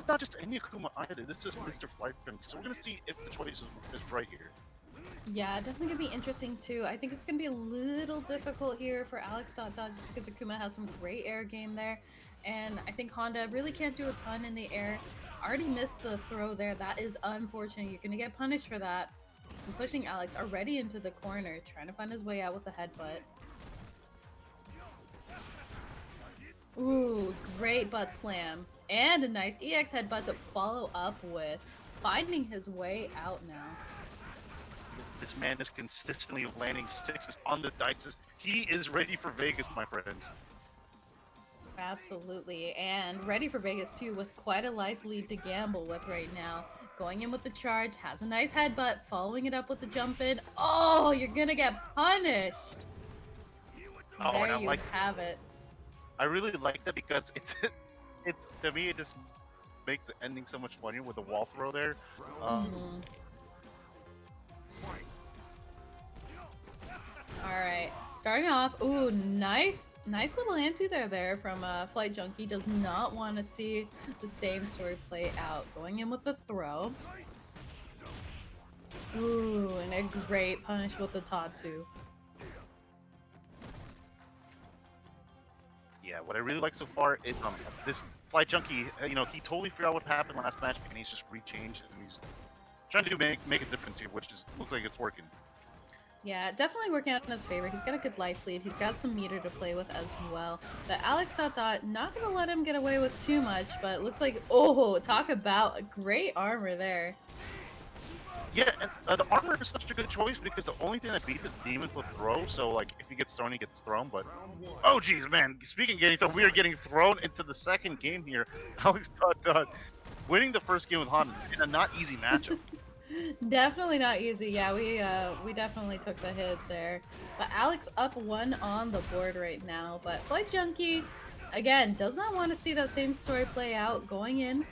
not just any Akuma either. This is Mr. Flight Junkie. So we're gonna see if the choice is right here. Yeah, definitely gonna be interesting too. I think it's gonna be a little difficult here for Alex Dot Dot just because Akuma has some great air game there. And I think Honda really can't do a ton in the air. Already missed the throw there. That is unfortunate. You're gonna get punished for that. And pushing Alex already into the corner, trying to find his way out with the headbutt. Ooh, great butt slam. And a nice EX headbutt to follow up with. Finding his way out now. This man is consistently landing sixes on the dices. He is ready for Vegas, my friends. Absolutely, and ready for Vegas too with quite a life lead to gamble with right now. Going in with the charge, has a nice headbutt, following it up with the jump in. Oh, you're gonna get punished! Oh, there and you have it. I really like that because it's to me it just makes the ending so much funnier with the wall throw there. Alright, starting off, ooh, nice little anti there from Flight Junkie. Does not want to see the same story play out. Going in with the throw. Ooh, and a great punish with the Tatsu. Yeah, what I really like so far is this Flight Junkie, you know, he totally figured out what happened last match and he's just rechanged and he's trying to make a difference here, which looks like it's working. Yeah, definitely working out in his favor. He's got a good life lead. He's got some meter to play with as well. But Alex Dot Dot not gonna let him get away with too much, but it looks like, oh, talk about a great armor there. Yeah, and the armor is such a good choice because the only thing that beats it's Demon Flip throw, so like if he gets thrown, he gets thrown, but oh geez, man, speaking of getting thrown, we are getting thrown into the second game here. Alex Dot Dot winning the first game with Honda in a not easy matchup. Definitely not easy. Yeah, we definitely took the hit there. But Alex up one on the board right now. But Flight Junkie, again, does not want to see that same story play out going in.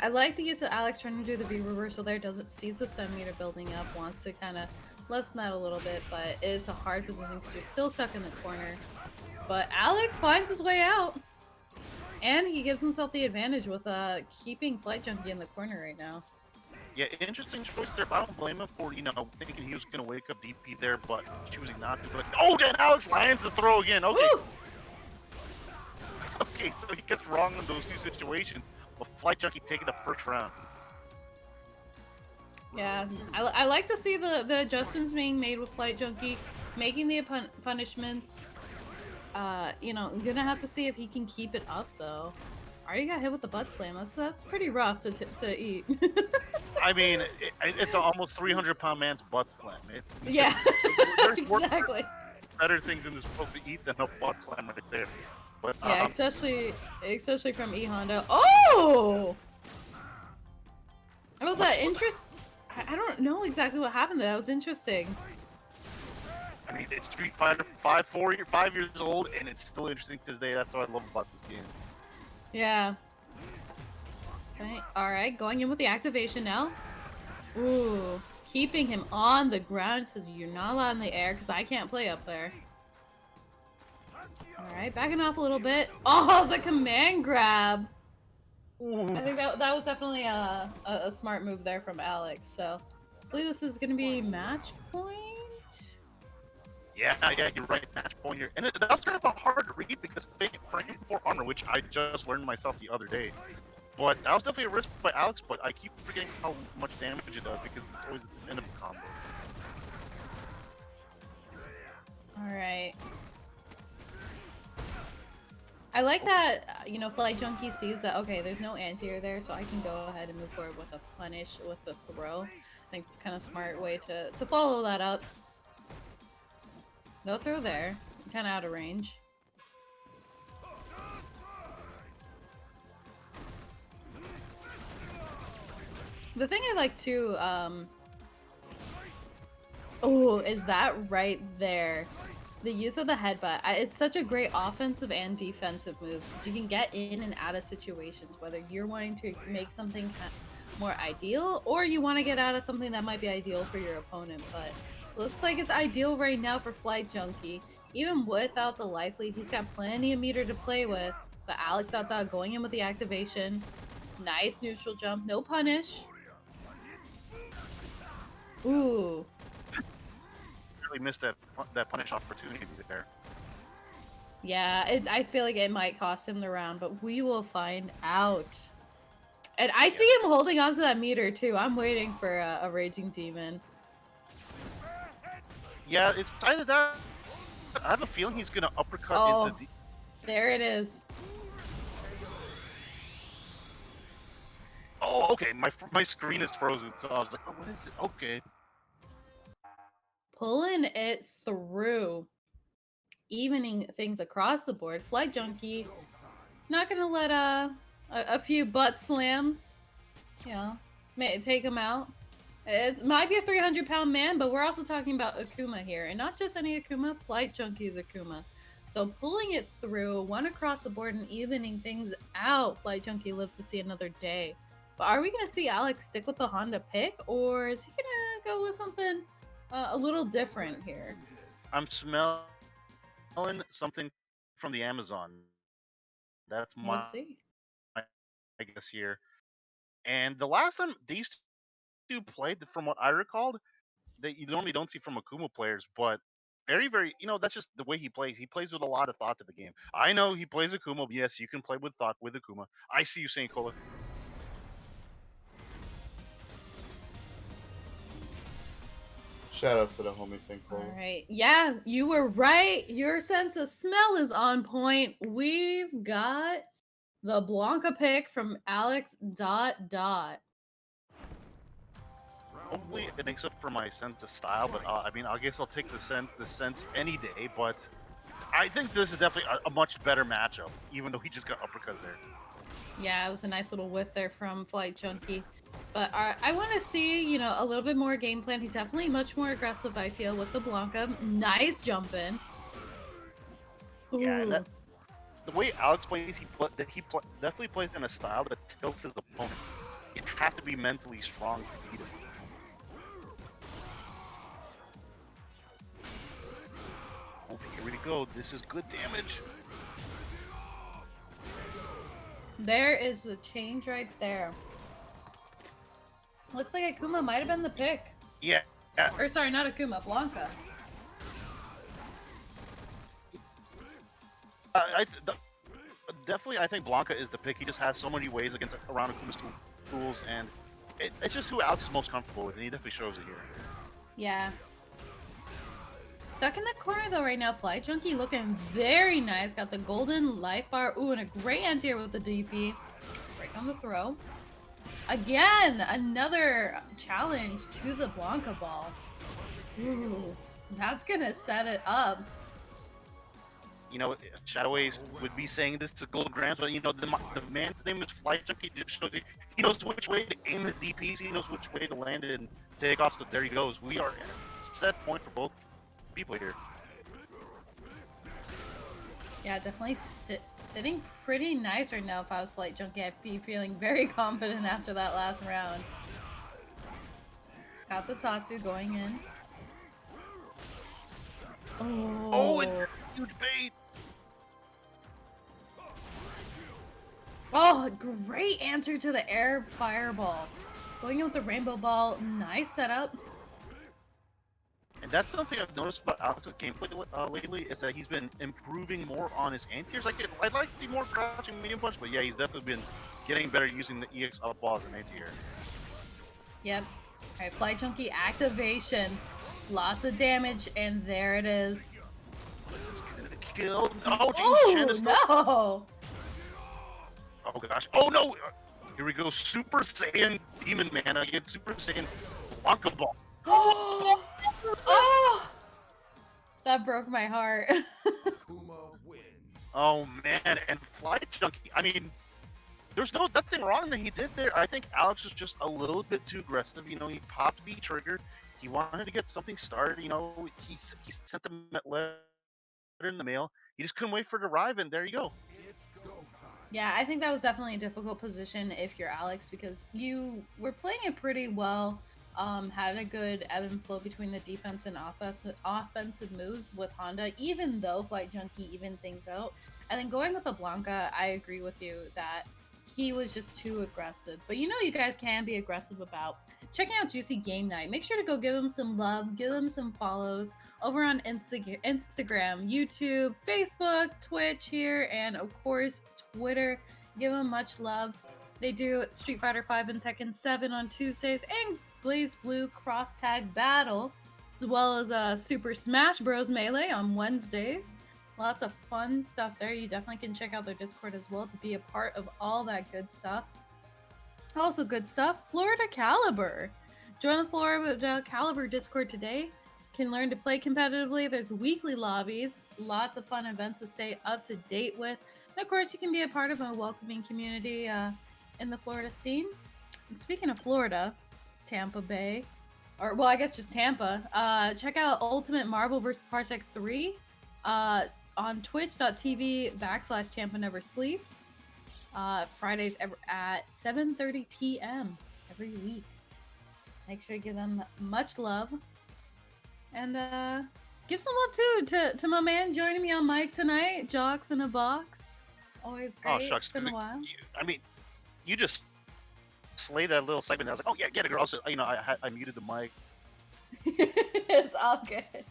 I like the use of Alex trying to do the V reversal there. Doesn't sees the sun meter building up, wants to kind of lessen that a little bit, but it's a hard position because you're still stuck in the corner. But Alex finds his way out. And he gives himself the advantage with keeping Flight Junkie in the corner right now. Yeah, interesting choice there, but I don't blame him for, you know, thinking he was going to wake up DP there, but choosing not to. But, oh, then Alex lands the throw again. Okay. Woo! Okay, so he gets wrong in those two situations, but Flight Junkie taking the first round. Yeah, I like to see the adjustments being made with Flight Junkie, making the punishments. You know, I'm gonna have to see if he can keep it up, though. Already got hit with the butt slam. That's pretty rough to eat. I mean, it's an almost 300-pound man's butt slam. Yeah, exactly. Better things in this world to eat than a butt slam right there. But, yeah, especially from E Honda. Oh, it was that interest. I don't know exactly what happened there. That was interesting. I mean, it's Street Fighter 5 years old, and it's still interesting to this day. That's what I love about this game. Yeah. Okay. Alright, going in with the activation now. Ooh. Keeping him on the ground. Says you're not allowed in the air because I can't play up there. Alright, backing off a little bit. Oh, the command grab! Ooh. I think that was definitely a smart move there from Alex. So, I believe this is going to be match point? Yeah, you're right, match point here. And that was kind of a hard read because frame for armor, which I just learned myself the other day. But that was definitely a risk by Alex, but I keep forgetting how much damage it does because it's always at the end of the combo. Alright. I like that, you know, Flight Junkie sees that, okay, there's no anti-air there, so I can go ahead and move forward with a punish with the throw. I think it's kind of a smart way to follow that up. No throw there. Kind of out of range. The thing I like too, oh, is that right there. The use of the headbutt. It's such a great offensive and defensive move. You can get in and out of situations, whether you're wanting to make something more ideal or you want to get out of something that might be ideal for your opponent, but looks like it's ideal right now for Flight Junkie. Even without the life lead, he's got plenty of meter to play with. But Alex out there going in with the activation. Nice neutral jump, no punish. Ooh. Really missed that punish opportunity there. Yeah, I feel like it might cost him the round, but we will find out. And I see him holding onto that meter too. I'm waiting for a Raging Demon. Yeah, it's either that. I have a feeling he's gonna uppercut into the. There it is. Oh, okay. My screen is frozen, so I was like, oh, what is it? Okay. Pulling it through. Evening things across the board. Flight Junkie not gonna let a few butt slams, you know, take him out. It might be a 300-pound man, but we're also talking about Akuma here, and not just any Akuma. Flight Junkie's Akuma. So pulling it through, one across the board and evening things out. Flight Junkie lives to see another day. But are we gonna see Alex stick with the Honda pick, or is he gonna go with something a little different here? I'm smelling something from the Amazon. That's We'll see. I guess here. And the last time these two played, from what I recalled, that you normally don't see from Akuma players, but very, very, that's just the way he plays. He plays with a lot of thought to the game. I know he plays Akuma. But yes, you can play with thought with Akuma. I see you saying Cola. Shoutouts to the homie St. Cole. All right. Yeah, you were right. Your sense of smell is on point. We've got the Blanca pick from Alex ... Hopefully it makes up for my sense of style, but I mean, I guess I'll take the sense any day. But I think this is definitely a much better matchup, even though he just got uppercut there. Yeah, it was a nice little whiff there from Flight Junkie. But I want to see, a little bit more game plan. He's definitely much more aggressive, I feel, with the Blanca. Nice jump in. Yeah, and the way Alex plays, he definitely plays in a style that tilts his opponents. You have to be mentally strong to beat him. Oh, here we go. This is good damage. There is the change right there. Looks like Akuma might have been the pick. Yeah. Or sorry, not Akuma, Blanca. Definitely, I think Blanca is the pick. He just has so many ways around Akuma's tools, and it's just who Alex is most comfortable with, and he definitely shows it here. Yeah. Stuck in the corner though right now. Flight Junkie looking very nice. Got the golden life bar. Ooh, and a great anti-air with the DP. Right on the throw. Again, another challenge to the Blanca ball. Ooh, that's gonna set it up. Shadow Ace would be saying this to Gold Grams, but the man's name is Flight Junkie. He knows which way to aim his DPs. He knows which way to land it and take off. So there he goes. We are at a set point for both people here. Yeah, definitely sitting pretty nice right now. If I was Flight Junkie, I'd be feeling very confident after that last round. Got the Tatsu going in. Oh, and huge bait. Oh, great answer to the air fireball. Going in with the rainbow ball. Nice setup. And that's something I've noticed about Alex's gameplay lately, is that he's been improving more on his anti-airs. I'd like to see more crouching medium punch, but yeah, he's definitely been getting better using the EX up ball as an anti-air. Yep. Alright, Flight Junkie activation. Lots of damage, and there it is. This is gonna kill. Oh, James no! Oh gosh. Oh no! Here we go. Super Saiyan Demon Man against Super Saiyan Blanca Ball. Oh! That broke my heart. Oh man, and Flight Junkie. I mean, there's nothing wrong that he did there. I think Alex was just a little bit too aggressive. He popped B trigger. He wanted to get something started. He sent the letter in the mail. He just couldn't wait for it to arrive, and there you go. Yeah, I think that was definitely a difficult position if you're Alex, because you were playing it pretty well. Had a good ebb and flow between the defense and offensive moves with Honda, even though Flight Junkie evened things out. And then going with the Blanca, I agree with you that he was just too aggressive. But you know, you guys can be aggressive about checking out Juicy Game Night. Make sure to go give him some love, give him some follows over on Instagram, YouTube, Facebook, Twitch here, and of course, Twitter. Give them much love. They do Street Fighter 5 and Tekken 7 on Tuesdays and Blaze Blue Cross Tag Battle, as well as Super Smash Bros. Melee on Wednesdays. Lots of fun stuff there. You definitely can check out their Discord as well to be a part of all that good stuff. Also good stuff, Florida Caliber. Join the Florida Caliber Discord today. Can learn to play competitively. There's weekly lobbies, lots of fun events to stay up to date with. And of course, you can be a part of a welcoming community in the Florida scene. And speaking of Florida, Tampa Bay, or well, I guess just Tampa. Check out Ultimate Marvel vs. Parsec 3 on twitch.tv/Tampa Never Sleeps. Fridays at 7:30 p.m. every week. Make sure to give them much love. And give some love too to my man joining me on mic tonight, Jocks in a Box. Always great. Oh shucks! It's been a while. I mean, you just slayed that little segment. I was like, oh yeah, get it, girl. So, you know, I muted the mic. It's all good.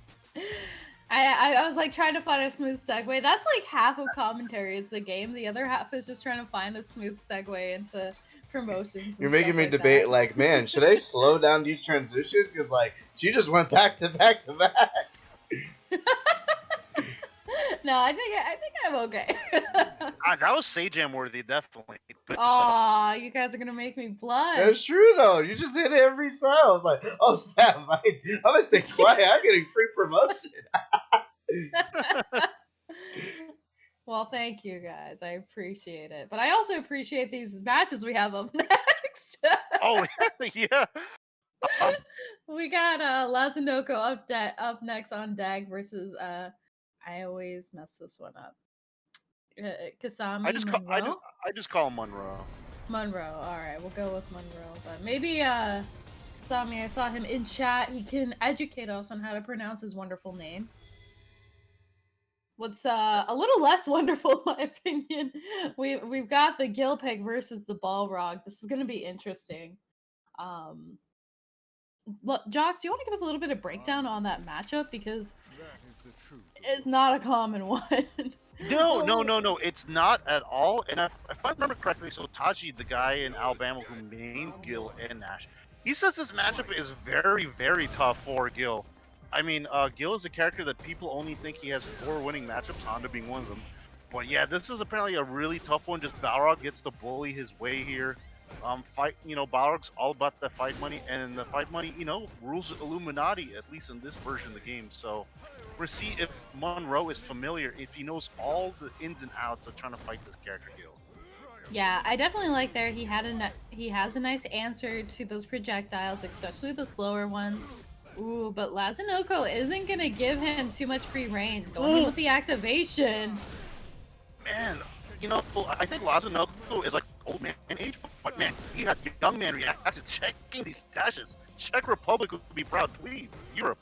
I was like trying to find a smooth segue. That's like half of commentary is the game. The other half is just trying to find a smooth segue into promotions. You're making me debate, that. like, man, should I slow down these transitions? Because, like, she just went back to back to back. No, I think I'm okay. That was Sajam worthy, definitely. Aw, you guys are gonna make me blush. That's true, though. You just hit it every time. I was like, oh, Sam, I'm going to stay quiet. I'm getting free promotion. Well, thank you guys. I appreciate it. But I also appreciate these matches we have up next. Oh, yeah. We got Lazunoko up next on Dag versus I always mess this one up. Kasami Monroe? I just call him Monroe. Monroe. All right, we'll go with Monroe. But maybe Kasami, I saw him in chat. He can educate us on how to pronounce his wonderful name. What's a little less wonderful, in my opinion, we've got the Gilpeg versus the Balrog. This is going to be interesting. Look, Jocks, do you want to give us a little bit of breakdown on that matchup, because it's not a common one. No, it's not at all. And if I remember correctly, so Taji, the guy in Alabama who mains Gil and Nash, he says this matchup is very, very tough for Gil. I mean, Gil is a character that people only think he has 4 winning matchups, Honda being one of them. But yeah, this is apparently a really tough one. Just Balrog gets to bully his way here. Balrog's all about the fight money, and the fight money, rules Illuminati, at least in this version of the game. So we'll see if Monroe is familiar, if he knows all the ins and outs of trying to fight this character, Gil. Yeah, I definitely like there. He has a nice answer to those projectiles, especially the slower ones. Ooh, but Lazunoko isn't gonna give him too much free range. Going in with the activation. Man, I think Lazunoko is like old man age, but man, he had young man react to checking these dashes. Czech Republic would be proud, please. It's Europe.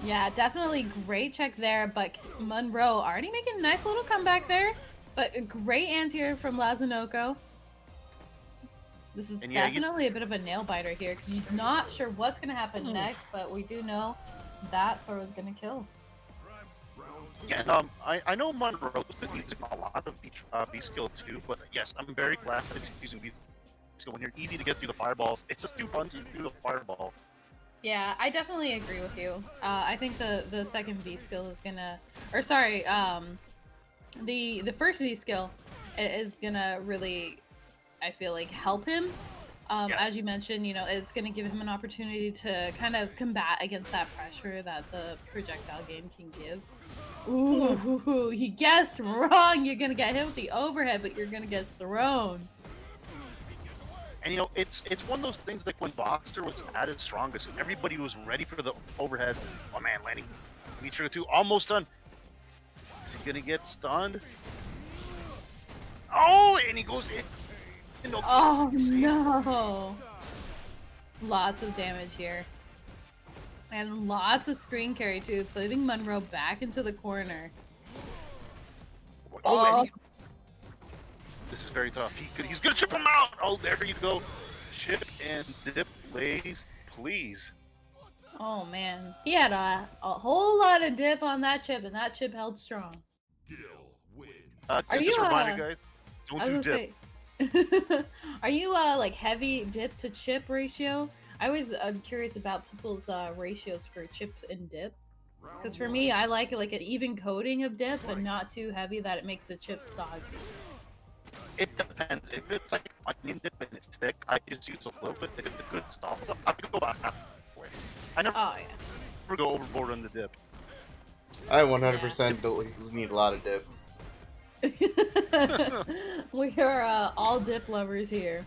Yeah, definitely great check there, but Monroe already making a nice little comeback there. But a great answer from Lazunoko. This is definitely a bit of a nail biter here, because you're not sure what's going to happen next, but we do know that throw is going to kill. Yeah, I know Monroe's been using a lot of B-skill too, but yes, I'm very glad that he's using B-skill. When you're easy to get through the fireballs, it's just too fun to do the fireball. Yeah, I definitely agree with you. I think the second B skill is gonna, or sorry, the first V skill is gonna really, I feel like, help him. Yes. As you mentioned, it's gonna give him an opportunity to kind of combat against that pressure that the projectile game can give. Ooh, you guessed wrong. You're gonna get hit with the overhead, but you're gonna get thrown. And it's one of those things like when Boxer was at its strongest, everybody was ready for the overheads. Oh man, landing. V trigger 2, almost done. Is he gonna get stunned? Oh, and he goes in. Oh no! Lots of damage here. And lots of screen carry too, putting Monroe back into the corner. Oh, and this is very tough. He's gonna chip him out. Oh, there you go. Chip and dip, Blaze, please. Oh man, he had a whole lot of dip on that chip, and that chip held strong. Are you, just a reminder, guys, don't I do was dip. gonna say, are you like heavy dip to chip ratio? I'm curious about people's ratios for chips and dip. Because for me, I like like an even coating of dip, but not too heavy that it makes the chip soggy. It depends. If it's like onion dip and it's thick, I just use a little bit to get the good stuff. So I can go about halfway. I never Oh go overboard on the dip. I 100% don't need a lot of dip. yeah. We are all dip lovers here.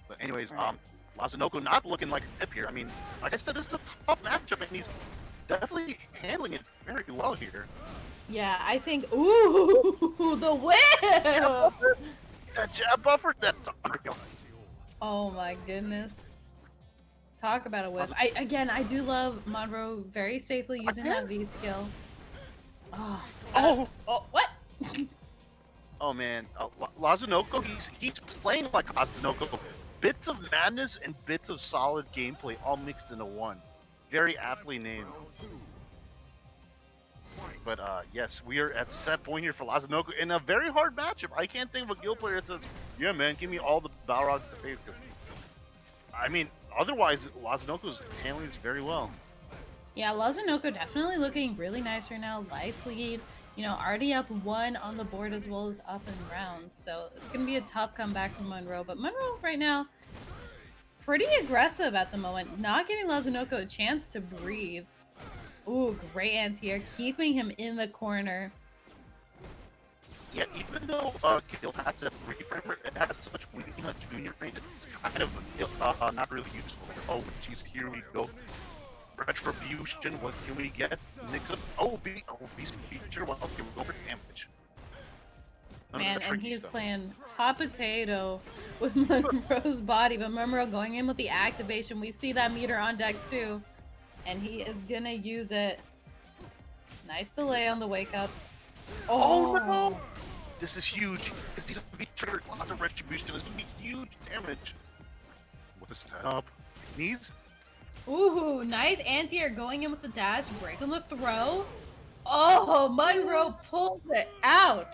But anyways, Right. Lazanoko not looking like a dip here. I mean, like I said, this is a tough matchup, and he's definitely handling it very well here. Yeah, I think. Ooh, the whip! That jab buffer, that's unreal. Oh my goodness. Talk about a whip. I do love Monroe very safely using that V skill. Oh, what? Oh man, Lazanoko, he's playing like Lazanoko. Bits of madness and bits of solid gameplay all mixed into one. Very aptly named. But yes, we are at set point here for Lazanoko in a very hard matchup. I can't think of a guild player that says, yeah man, give me all the Balrogs to face, because I mean, otherwise Lazanoko's handling this very well. Yeah, Lazanoko definitely looking really nice right now. Life lead, you know, already up 1 on the board as well as up in rounds. So it's going to be a tough comeback from Monroe. But Monroe right now, pretty aggressive at the moment. Not giving Lazanoko a chance to breathe. Ooh, great anti-air. Keeping him in the corner. Yeah, even though Gil has a 3-framer, it has such weak junior range, it's kind of not really useful. Oh, jeez, here we go. Retribution, what can we get? Nix up. Oh, beast feature, well, here we go for damage. Man, and he's playing hot potato with Monroe's body, but Monroe going in with the activation. We see that meter on deck too, and he is gonna use it. Nice delay on the wake up. Oh no! This is huge. This is a feature, lots of retribution. This would be huge damage. What's the setup? Knees? Ooh, nice anti-air going in with the dash, breaking the throw. Oh, Monroe pulls it out.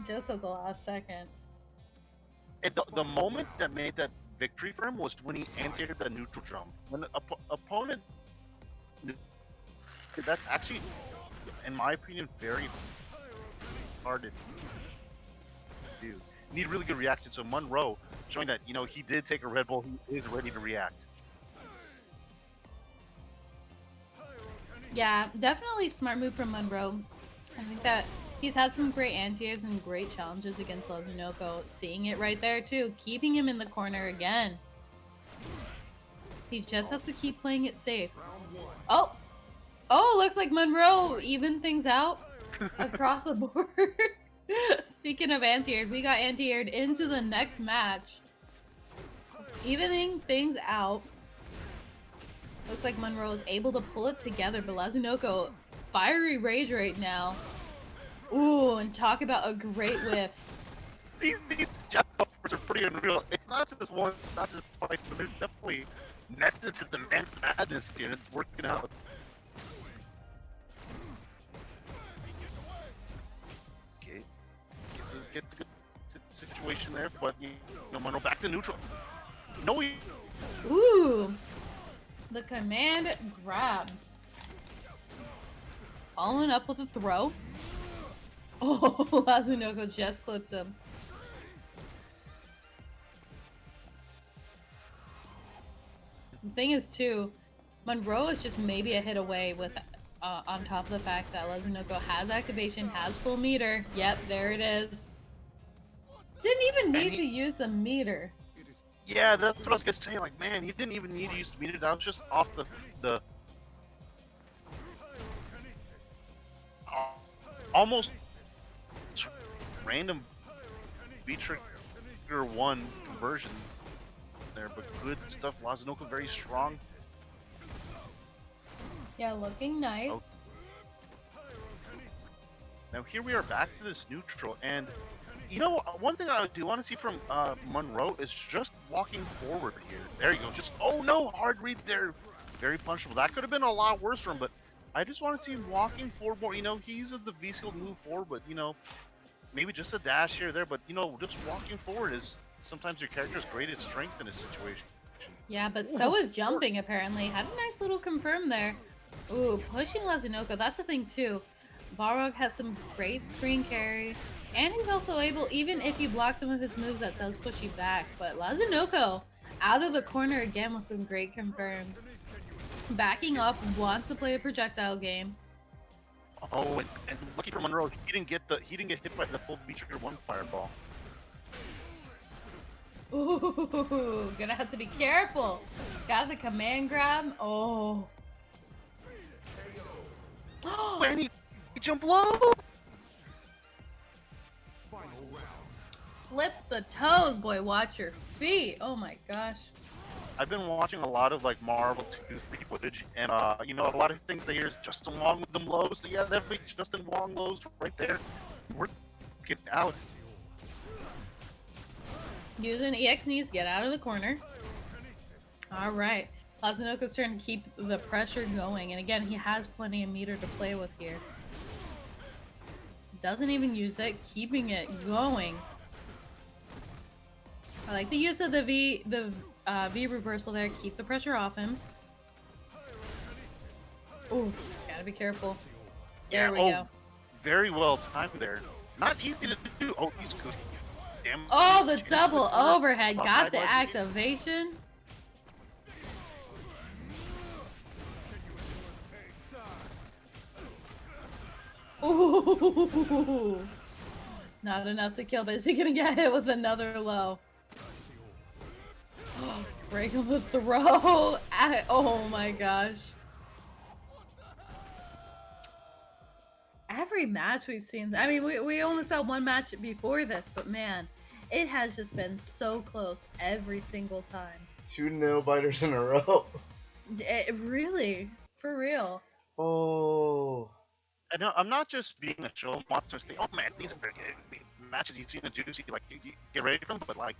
Just at the last second. The moment that made that victory for him was when he anti-aired the neutral jump. When the opponent... That's actually, in my opinion, very hard to do. You need really good reaction. So Monroe, showing that, you know, he did take a Red Bull, he is ready to react. Yeah, definitely smart move from Monroe. I think that he's had some great anti-airs and great challenges against Lazanoko. Seeing it right there too, keeping him in the corner again. He just has to keep playing it safe. Oh! Oh, looks like Monroe evened things out across the board. Speaking of anti-aired, we got anti-aired into the next match. Evening things out. Looks like Monroe is able to pull it together, but Lazanoko, fiery rage right now. Ooh, and talk about a great whiff. These jab buffers are pretty unreal. It's not just one, it's not just twice, so there's definitely method to the madness here, and it's working out. Okay. Gets a good situation there, but you know, Monroe back to neutral. No, he... Ooh! The command grab. Following up with a throw. Oh, Lazanoko just clipped him. The thing is, too, Monroe is just maybe a hit away with, on top of the fact that Lazanoko has activation, has full meter. Yep, there it is. Didn't even need to use the meter. Yeah, that's what I was gonna say. Like, man, he didn't even need to use the meter. That was just off the almost random V-Trigger 1 conversion there, but good stuff. Lazanoko very strong. Yeah, looking nice. Now here we are back to this neutral, and you know, one thing I do want to see from Monroe is just walking forward here. There you go. Just, oh no, hard read there. Very punishable. That could have been a lot worse for him, but I just want to see him walking forward more. You know, he uses the V-skill to move forward, but you know, maybe just a dash here or there, but you know, just walking forward is sometimes your character's greatest strength in a situation. Yeah, but so is jumping apparently. Had a nice little confirm there. Ooh, pushing Lazunoko, that's the thing too. Balrog has some great screen carry, and he's also able, even if you block some of his moves, that does push you back. But Lazunoko out of the corner again with some great confirms. Backing up, wants to play a projectile game. Oh, and lucky for Monroe, he didn't get hit by the full V-trigger 1 fireball. Ooh, gonna have to be careful. Got the command grab. Oh. And he jumped low. Flip the toes, boy. Watch your feet. Oh my gosh. I've been watching a lot of like Marvel 2, 3 footage, and you know, a lot of things they hear is Justin Wong with them lows. So yeah, that'd be Justin Wong lows right there. We're getting out. Using EX knees to get out of the corner. Alright. Lazunoko's turn to keep the pressure going. And again, he has plenty of meter to play with here. Doesn't even use it, keeping it going. I like the use of the V reversal there. Keep the pressure off him. Ooh, gotta be careful. There we go. Very well timed there. Not easy to do. Oh, he's good. Damn. Oh, the double overhead. Got the activation. Ooh. Not enough to kill, but is he gonna get hit with another low? Break him the throw. Oh my gosh. Every match we've seen, I mean, we only saw one match before this, but man, it has just been so close every single time. 2 nail biters in a row. Really, for real. Oh. I know, I'm not just being a show monster and saying, oh man, these are very good matches you've seen in Juicy, like, you get ready for them, but like,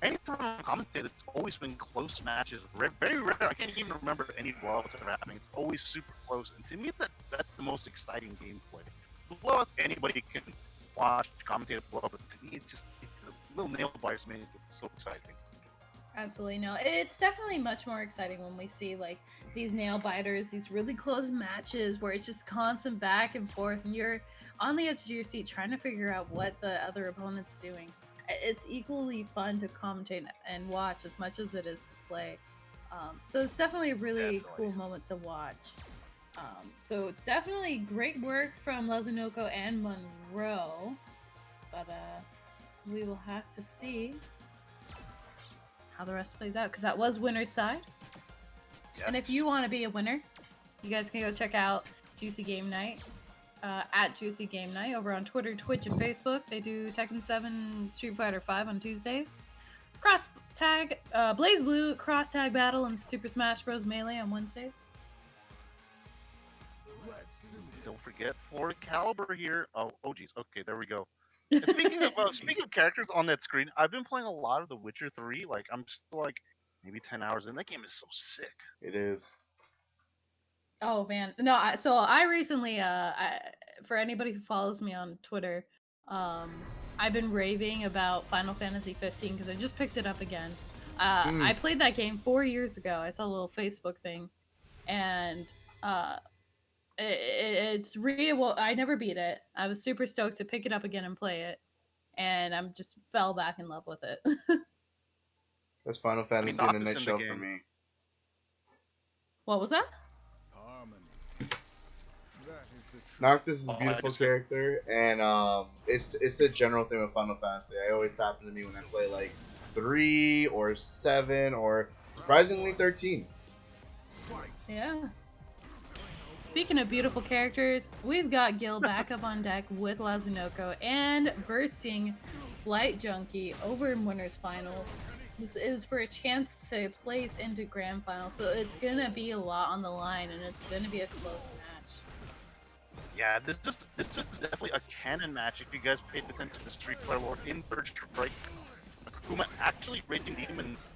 anytime I commentate, it's always been close matches. Very rare. I can't even remember any blowouts ever happening. It's always super close, and to me, that's the most exciting gameplay. Blowouts, anybody can watch, commentate a blowout, but to me, it's the little nail biters make it so exciting. Absolutely no. It's definitely much more exciting when we see like these nail biters, these really close matches where it's just constant back and forth, and you're on the edge of your seat trying to figure out what the other opponent's doing. It's equally fun to commentate and watch as much as it is to play. So it's definitely a really cool moment to watch. So definitely great work from Lazunoko and Monroe, but we will have to see how the rest plays out, because that was winner's side. Yes. And if you want to be a winner, you guys can go check out Juicy Game Night at Juicy Game Night over on Twitter, Twitch, and Facebook. They do Tekken 7, Street Fighter 5 on Tuesdays. Cross Tag, Blaze Blue, Cross Tag Battle, and Super Smash Bros. Melee on Wednesdays. Don't forget Florida Caliber here. Oh geez. Okay, there we go. Speaking of characters on that screen, I've been playing a lot of The Witcher 3. Like, I'm still like maybe 10 hours in. That game is so sick. It is. Oh man, no. So I recently, for anybody who follows me on Twitter, I've been raving about Final Fantasy 15 because I just picked it up again. I played that game 4 years ago. I saw a little Facebook thing, and it's real. Well, I never beat it. I was super stoked to pick it up again and play it, and I'm just fell back in love with it. That's Final Fantasy in a nutshell for me. What was that? Noctis is a beautiful character, and it's the general thing with Final Fantasy. I always happen to me when I play like 3 or 7 or surprisingly 13. Yeah. Speaking of beautiful characters, we've got Gil back up on deck with Lazunoko and bursting Flight Junkie over in Winners Final. This is for a chance to place into Grand Final, so it's gonna be a lot on the line, and it's gonna be a close match. Yeah, this is definitely a canon match. If you guys paid attention to Street Fighter Lord in Third Strike, Akuma actually raging demons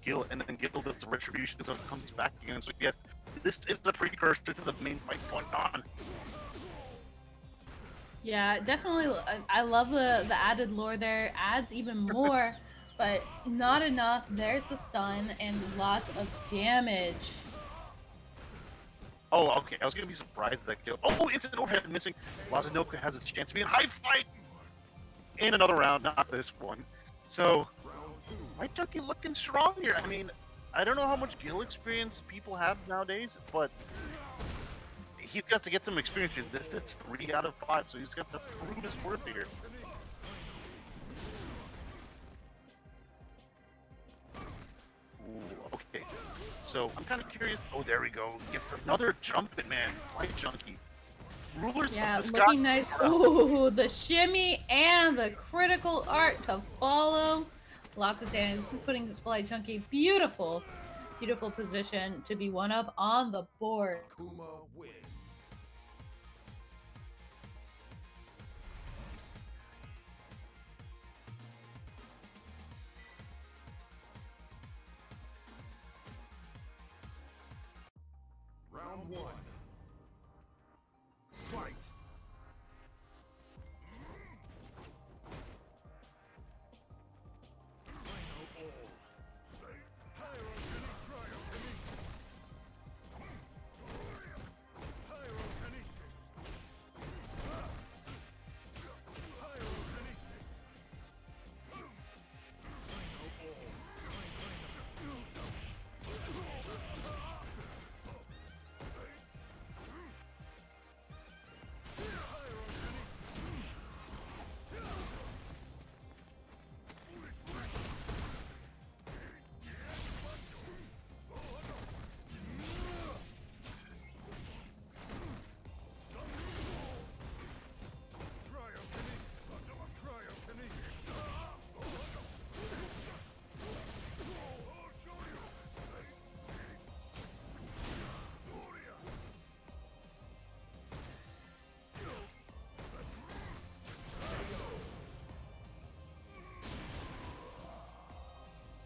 Gil, and then Gil does the retribution, so it comes back again. So yes, this is the precursor to the main fight going on. Yeah, definitely. I love the added lore there. Adds even more, but not enough. There's the stun and lots of damage. Oh, okay. I was gonna be surprised that Gil. Oh, instant overhead missing. Lazanoka has a chance to be in high fight in another round, not this one. So, White Junkie looking strong here. I mean, I don't know how much Gil experience people have nowadays, but he's got to get some experience in this. It's 3 out of 5, so he's got to prove his worth here. Ooh, okay. So I'm kind of curious. Oh, there we go. Gets another jumping man. White Junkie. Rulers Yeah, of the looking sky. nice. Ooh, the shimmy and the critical art to follow. Lots of damage. This is putting this Flight Chunky beautiful, beautiful position to be one up on the board. Akuma wins. Round 1. Fight.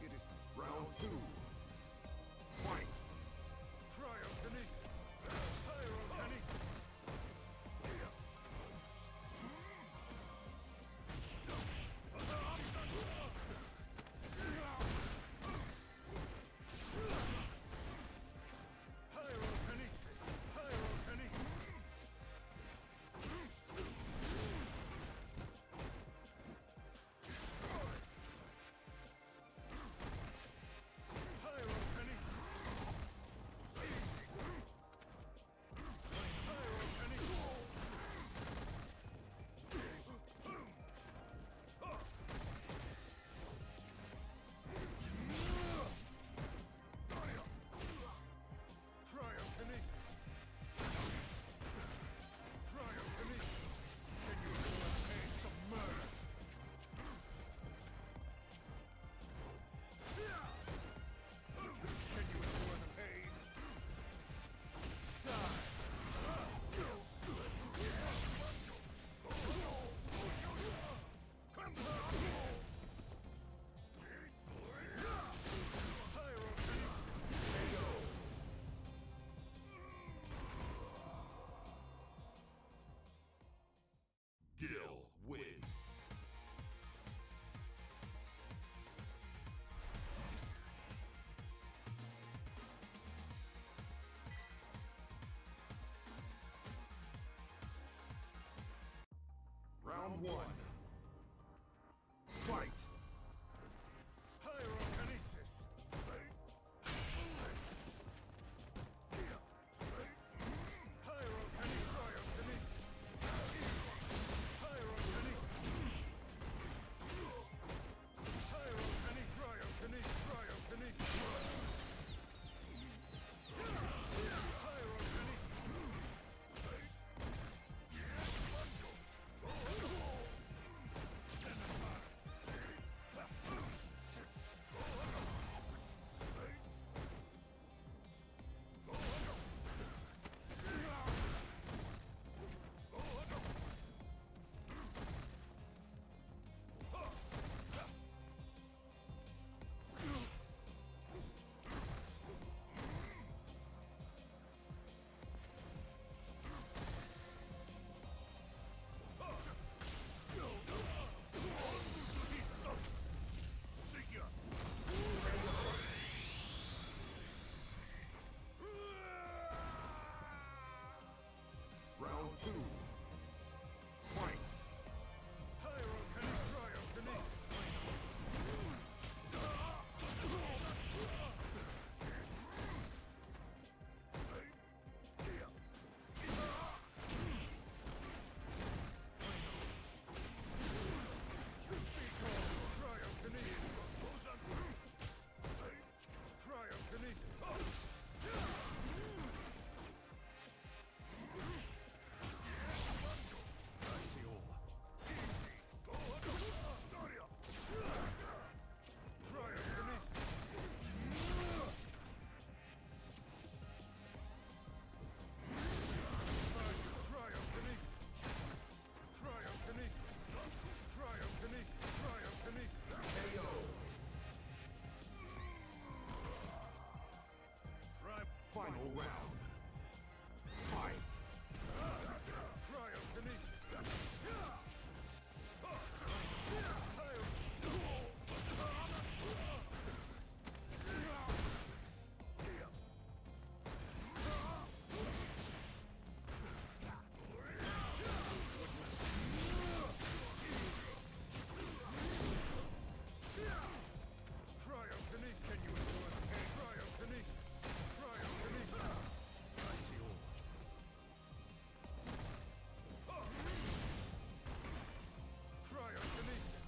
It is round 2. Fight. Cryokinesis. Pyrokinesis. Pyrokinesis. Pyrokinesis. Gil wins. Round 1. Fight. Pyrokinesis. round. Fight. Cryokinesis. Cryokinesis. Can you endure the pain? Cryokinesis. Cryokinesis. I see all. Cryokinesis.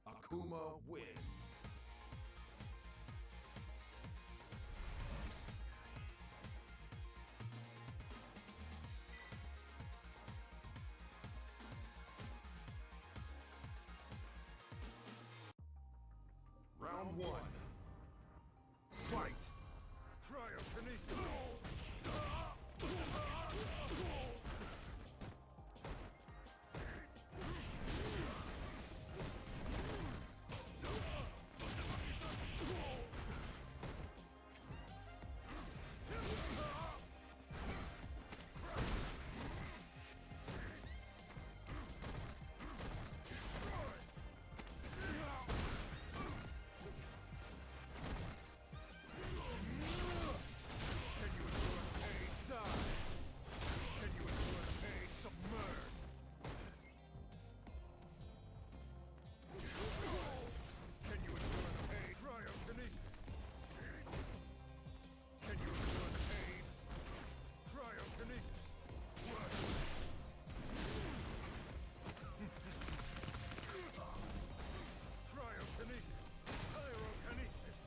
Akuma wins. Round one. Fight. Cryokinesis. Can you endure the pain? Die. Can you endure the pain? Submerge. Can you endure the pain? Cryokinesis. Can you endure the pain? Cryokinesis. Cryokinesis. Pyrokinesis.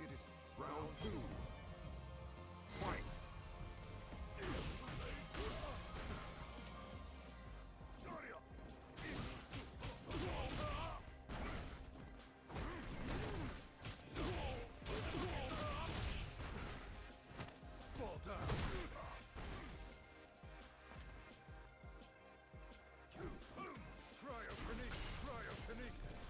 It is round two. Fight. Fall down. Cryokinesis. Cryokinesis.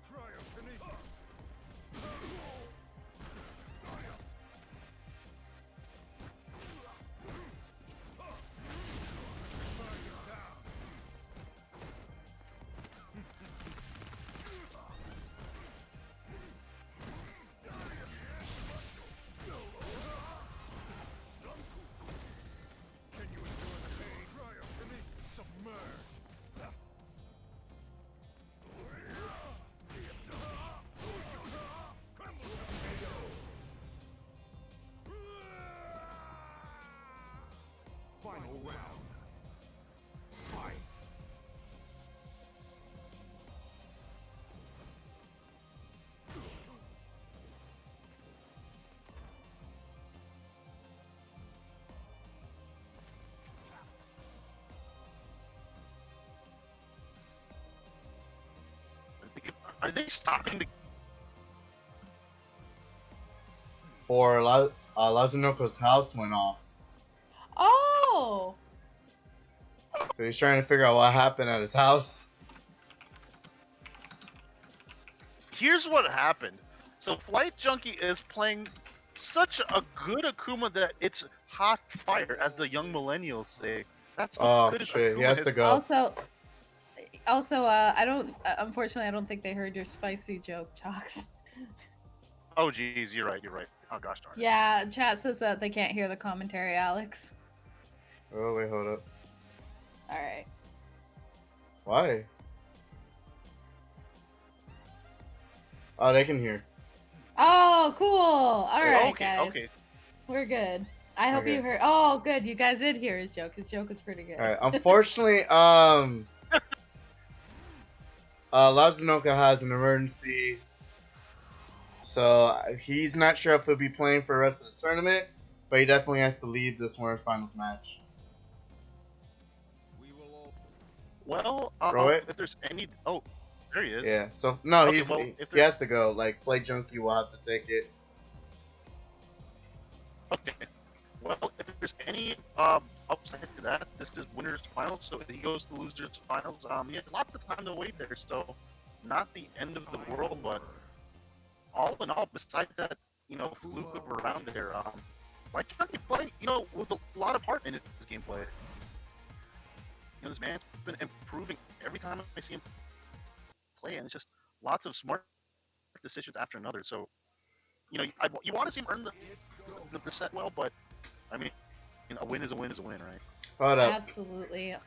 Cryokinesis. Burn you down. Can you endure the pain? Cryokinesis. Submerge. Final round. Fight. Are they stopping the? Or Lazunoko's house went off. Oh! So he's trying to figure out what happened at his house. Here's what happened. So Flight Junkie is playing such a good Akuma that it's hot fire, as the young millennials say. That's how Oh good shit, he Akuma has is. to go. Also, I don't. Unfortunately, I don't think they heard your spicy joke, Chalks. Oh geez, you're right. You're right. Oh gosh darn it. Yeah, chat says that they can't hear the commentary, Alex. Oh wait, hold up. All right. Why? Oh, they can hear. Oh, cool. All right, okay, guys. okay. We're good. I hope Okay. you heard. Oh, good. You guys did hear his joke. His joke was pretty good. All right. Unfortunately, Lazanoka has an emergency, so he's not sure if he'll be playing for the rest of the tournament. But he definitely has to leave this winners finals match. We will all Well, Rohit? if there's any, oh, there he is. Yeah. So no, Okay, well, if he there's has to go. Like Play Junkie will have to take it. okay, well, if there's any upside to that, this is winners finals. So if he goes to losers finals, he has lots of time to wait there. So not the end of the world, but all in all, besides that, fluke of around there, why can't he play, with a lot of heart in his gameplay? This man's been improving every time I see him play, and it's just lots of smart decisions after another. So, you want to see him earn the set well, but I mean, a win is a win is a win, right? Hold up. Absolutely.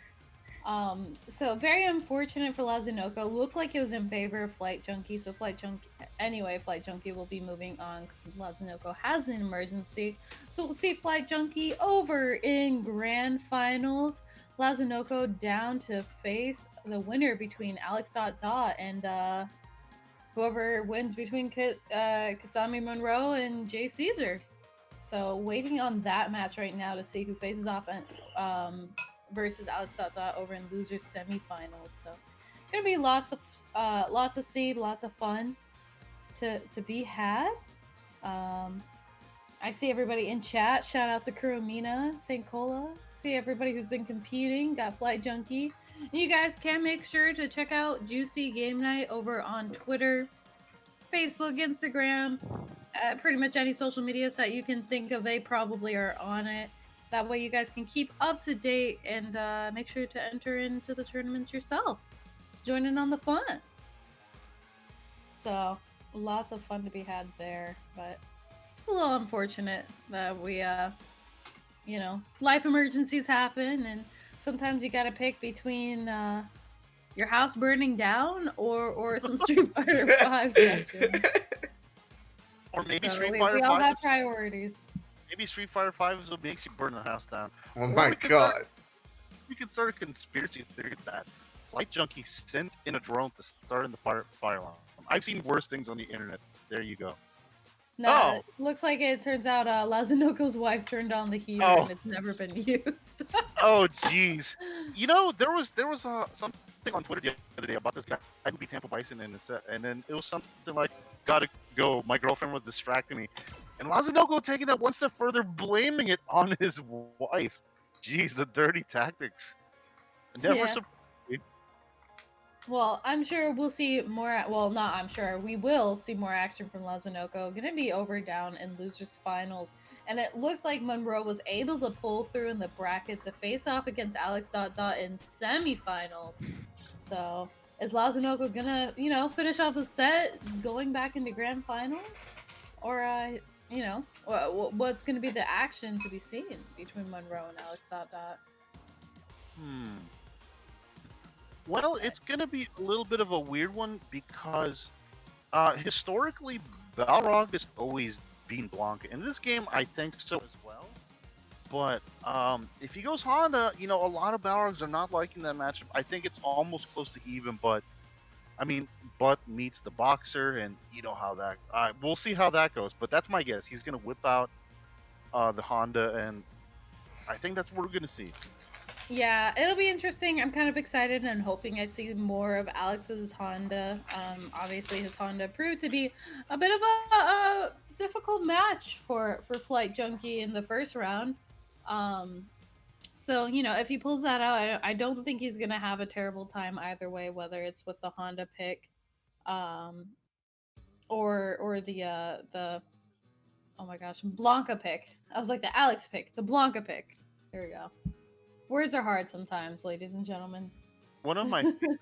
So very unfortunate for Lazanoka. Looked like it was in favor of Flight Junkie. So Flight Junkie will be moving on because Lazanoka has an emergency. So we'll see Flight Junkie over in grand finals. Lazanoka down to face the winner between Alex Dot Dot and whoever wins between Kasami Monroe and Jay Caesar. So waiting on that match right now to see who faces off and versus Alex Dot Dot over in losers semifinals. So gonna be lots of seed, lots of fun to be had. I see everybody in chat. Shout out to Kuromina, St. Cola. See everybody who's been competing. Got Flight Junkie. You guys can make sure to check out Juicy Game Night over on Twitter, Facebook, Instagram, pretty much any social media site you can think of. They probably are on it. That way you guys can keep up to date and make sure to enter into the tournaments yourself. Join in on the fun. So lots of fun to be had there, but just a little unfortunate that we life emergencies happen, and sometimes you gotta pick between your house burning down or some Street Fighter 5 session. Or maybe So Street we Fighter all 5. have priorities. Maybe Street Fighter 5 is what makes you burn the house down. Oh Or my god. We could start a conspiracy theory that Flight Junkie sent in a drone to start in the fire alarm. I've seen worse things on the internet. There you go. No, Oh. it looks like it turns out Lazanoko's wife turned on the heater Oh. and it's never been used. Oh, jeez. There was something on Twitter the other day about this guy who beat Tampa Bison in the set, and then it was something like, "Gotta go. My girlfriend was distracting me," and Lazanoko taking that one step further, blaming it on his wife. Jeez, the dirty tactics. Never Yeah. Well, I'm sure we'll see more. Well, not I'm sure. We will see more action from Lazanoko. Gonna be over down in losers finals, and it looks like Monroe was able to pull through in the bracket to face off against Alex Dot Dot in semifinals. So is Lazanoko gonna finish off the set, going back into grand finals, or what's gonna be the action to be seen between Monroe and Alex Dot Dot? Well, it's gonna be a little bit of a weird one because historically Balrog has always been Blanca. In this game, I think so as well. But if he goes Honda, a lot of Balrogs are not liking that matchup. I think it's almost close to even, but I mean, Butt meets the Boxer, and you know how that. We'll see how that goes, but that's my guess. He's gonna whip out the Honda, and I think that's what we're gonna see. Yeah, it'll be interesting. I'm kind of excited and hoping I see more of Alex's Honda. Obviously, his Honda proved to be a bit of a difficult match for Flight Junkie in the first round. So if he pulls that out, I don't think he's gonna have a terrible time either way, whether it's with the Honda pick, or the oh my gosh, Blanca pick. I was like the Alex pick, the Blanca pick. There we go. Words are hard sometimes, ladies and gentlemen. One of my favorite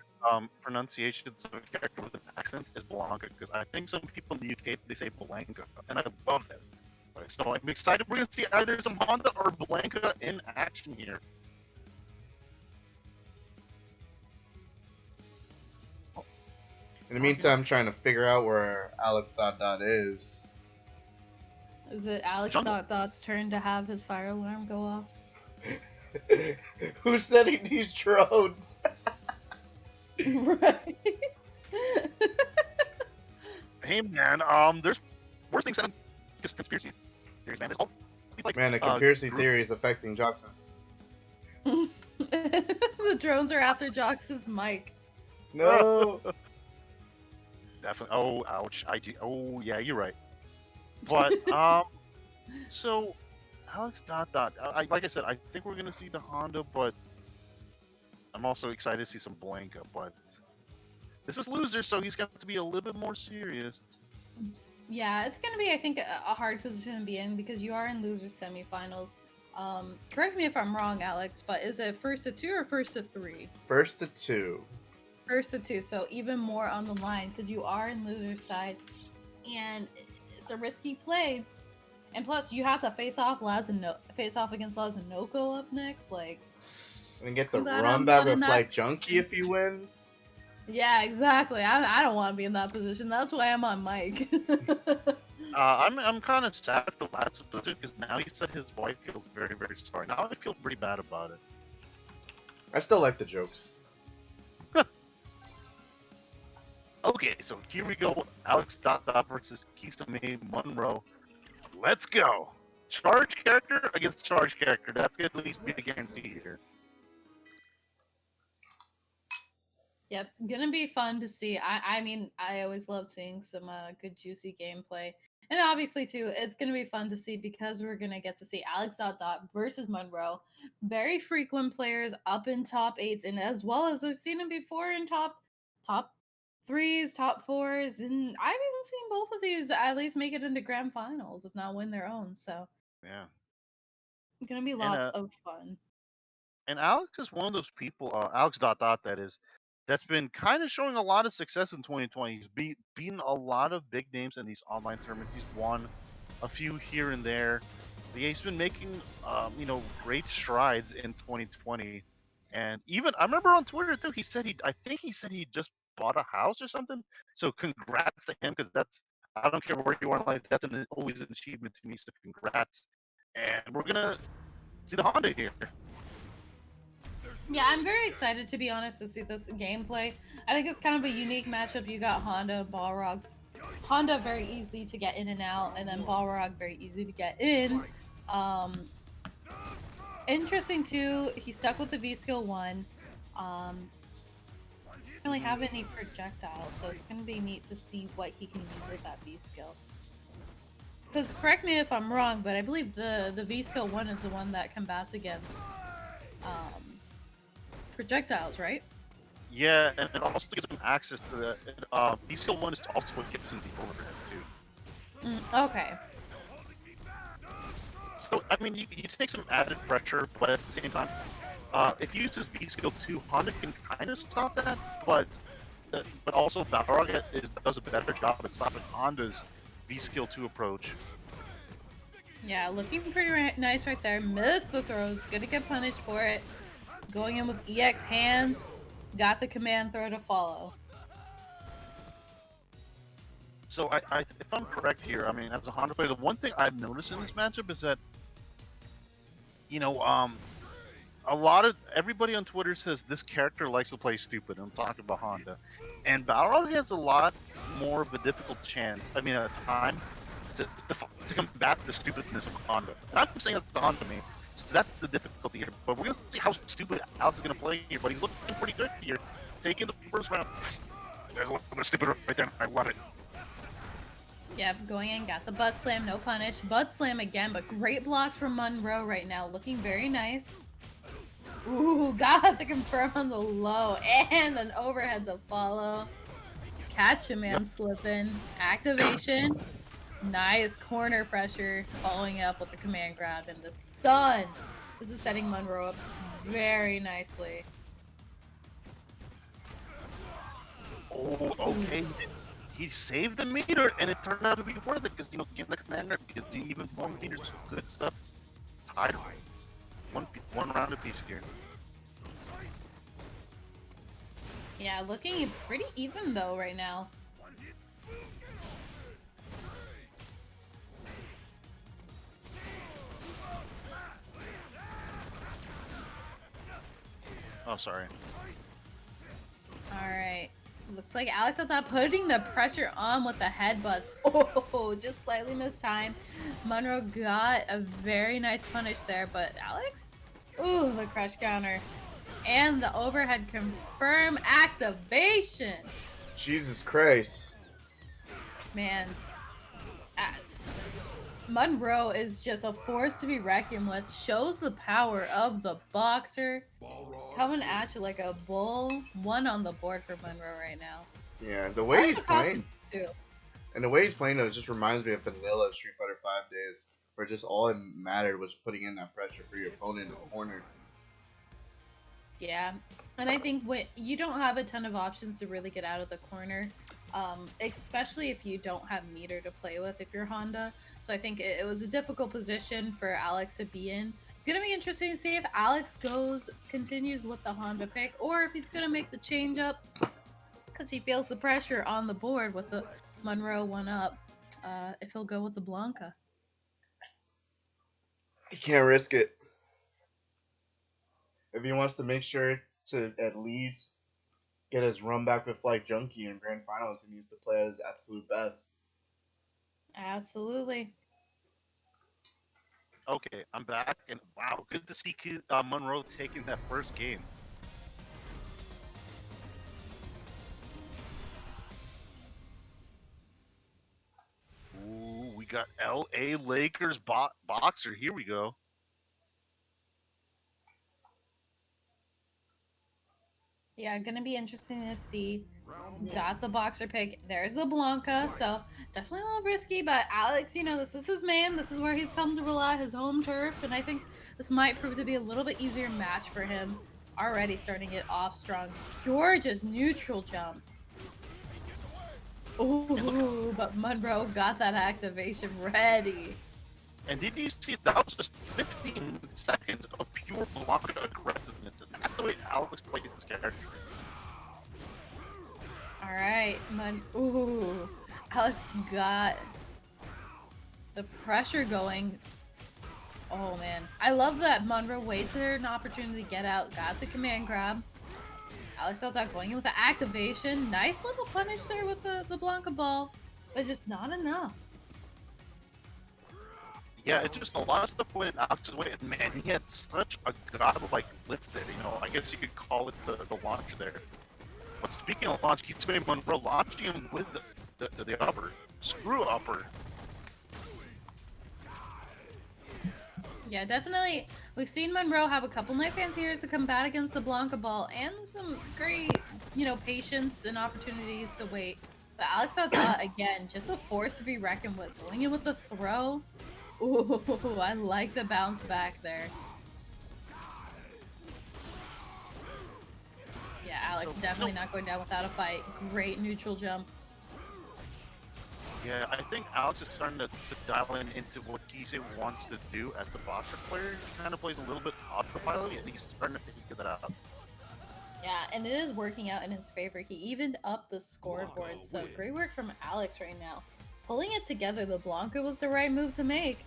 pronunciations of a character with an accent is Blanca, because I think some people in the UK they say Blanca, and I love that. So I'm excited we're gonna see either some Honda or Blanca in action here. In the meantime, I'm trying to figure out where Alex Dot Dot is. Is it Alex Jungle. Dot Dot's turn to have his fire alarm go off? Who's setting these drones? Right. Hey man, there's worse things than just conspiracy theories, man. There's all these like Man, the conspiracy group- theory is affecting Joxus. The drones are after Jox's mic. No. Definitely. Oh, ouch. Oh, yeah, you're right. But so Alex Dot Dot. Like I said, I think we're gonna see the Honda, but I'm also excited to see some Blanca. But this is loser, so he's got to be a little bit more serious. Yeah, it's gonna be, I think, a hard position to be in because you are in loser semifinals. Correct me if I'm wrong, Alex, but is it first to 2 or first to 3? First to 2. First to 2, so even more on the line because you are in loser side, and it's a risky play. And plus, you have to face off against Lazanoko up next. Like, And get the I'm glad run I'm back not in with that- Flight Junkie if he wins. yeah, exactly. I don't want to be in that position. That's why I'm on mic. I'm kind of sad for last position because now he said his wife feels very, very sorry. Now I feel pretty bad about it. I still like the jokes. Okay, so here we go. Alex Dot Dot versus Kisame Monroe. Let's go. Charge character against charge character. That's gonna at least be the guarantee here. Yep, gonna be fun to see. I mean, I always love seeing some good juicy gameplay, and obviously too, it's gonna be fun to see because we're gonna get to see Alex Dot Dot versus Monroe, very frequent players up in top 8s, and as well as we've seen them before in top 3s, top 4s, and I've even seen both of these at least make it into grand finals, if not win their own. So Yeah. gonna be And lots of fun. and Alex is one of those people, Alex Dot Dot that is, that's been kind of showing a lot of success in 2020. He's beaten a lot of big names in these online tournaments. He's won a few here and there. But yeah, he's been making, great strides in 2020. And even I remember on Twitter too, I think he said he just bought a house or something. So congrats to him because I don't care where you are in life, that's always an achievement to me. So congrats. And we're gonna see the Honda here. Yeah, I'm very excited to be honest to see this gameplay. I think it's kind of a unique matchup. You got Honda and Balrog. Honda very easy to get in and out, and then Balrog very easy to get in. Interesting too. He stuck with the V skill 1. Don't really have any projectiles, so it's gonna be neat to see what he can use with that V skill. Because correct me if I'm wrong, but I believe the V skill 1 is the one that combats against projectiles, right? Yeah, and it also gives him access to the V skill 1 is also what gives him the overhead too. Okay. So I mean, you take some added pressure, but at the same time, if you use his V skill 2, Honda can kind of stop that, but also Balrog does a better job at stopping Honda's V skill 2 approach. Yeah, looking pretty nice right there. Missed the throws. Gonna get punished for it. Going in with EX hands. Got the command throw to follow. So if I'm correct here, I mean, as a Honda player, the one thing I've noticed in this matchup is that, a lot of everybody on Twitter says this character likes to play stupid. I'm talking about Honda, and Balrog has a lot more of a difficult chance. I mean, a time to combat the stupidness of Honda. And I'm saying that's Honda me, so that's the difficulty here. But we're gonna see how stupid Alex is gonna play here. But he's looking pretty good here, taking the first round. There's a little bit of stupid right there. I love it. Yep, going in, got the butt slam, no punish. Butt slam again, but great blocks from Monroe right now. Looking very nice. Ooh, got the confirm on the low. And an overhead to follow. Catch a man slipping. Activation. Nice corner pressure. Following up with the command grab and the stun. This is setting Monroe up very nicely. Oh, okay. He saved the meter, and it turned out to be worth it because getting the commander gives you even more meters. Good stuff. Tied. One round apiece here. Yeah, looking pretty even though right now. Oh, sorry. Alright. Looks like Alex I thought putting the pressure on with the headbutts. Oh, just slightly missed time. Monroe got a very nice punish there, but Alex? Ooh, the crush counter. And the overhead confirm activation. Jesus Christ. Man. Monroe is just a force to be reckoned with. Shows the power of the boxer. Coming at you like a bull. One on the board for Monroe right now. Yeah, the I way like he's the costume, playing, too. and the way he's playing though, it just reminds me of Vanilla Street Fighter 5 days, where just all it mattered was putting in that pressure for your opponent in the corner. Yeah, and I think when you don't have a ton of options to really get out of the corner, especially if you don't have meter to play with if you're Honda. So I think it was a difficult position for Alex to be in. Gonna be interesting to see if Alex continues with the Honda pick, or if he's gonna make the change up because he feels the pressure on the board with the Monroe one up. If he'll go with the Blanca. He can't risk it. If he wants to make sure to at least get his run back with Flight Junkie in Grand Finals, he needs to play at his absolute best. Absolutely. Okay, I'm back, and wow, good to see Monroe taking that first game. Ooh, we got L.A. Lakers boxer. Here we go. Yeah, gonna be interesting to see. Got the boxer pick. There's the Blanca, so definitely a little risky, but Alex, you know, this is his man. This is where he's come to rely, his home turf, and I think this might prove to be a little bit easier match for him. Already starting it off strong. Gorgeous neutral jump. Ooh, but Monroe got that activation ready. And did you see that was just 15 seconds of pure Blanca aggressiveness, and that's the way Alex plays this character. All right, ooh, Alex got the pressure going. Oh man, I love that Monroe waits for an opportunity to get out, got the command grab. Alex Delta going in with the activation. Nice little punish there with the Blanca ball, but just not enough. Yeah, it just a lot of stuff went Alex's way, and man, he had such a godlike lift there. You know, I guess you could call it the launch there. But speaking of launch, keeps made Monroe launching him with the upper. Screw upper. Yeah, definitely. We've seen Monroe have a couple nice anti-airs to combat against the Blanca ball and some great, you know, patience and opportunities to wait. But Alex Delta, again, just a force to be reckoned with. Going in with the throw. Ooh, I like the bounce back there. Yeah, Alex definitely not going down without a fight. Great neutral jump. Yeah, I think Alex is starting to dial into what Gise wants to do as a boxer player. He kind of plays a little bit autopilot, and he's starting to figure that out. Yeah, and it is working out in his favor. He evened up the scoreboard, so great work from Alex right now. Pulling it together, the Blanca was the right move to make.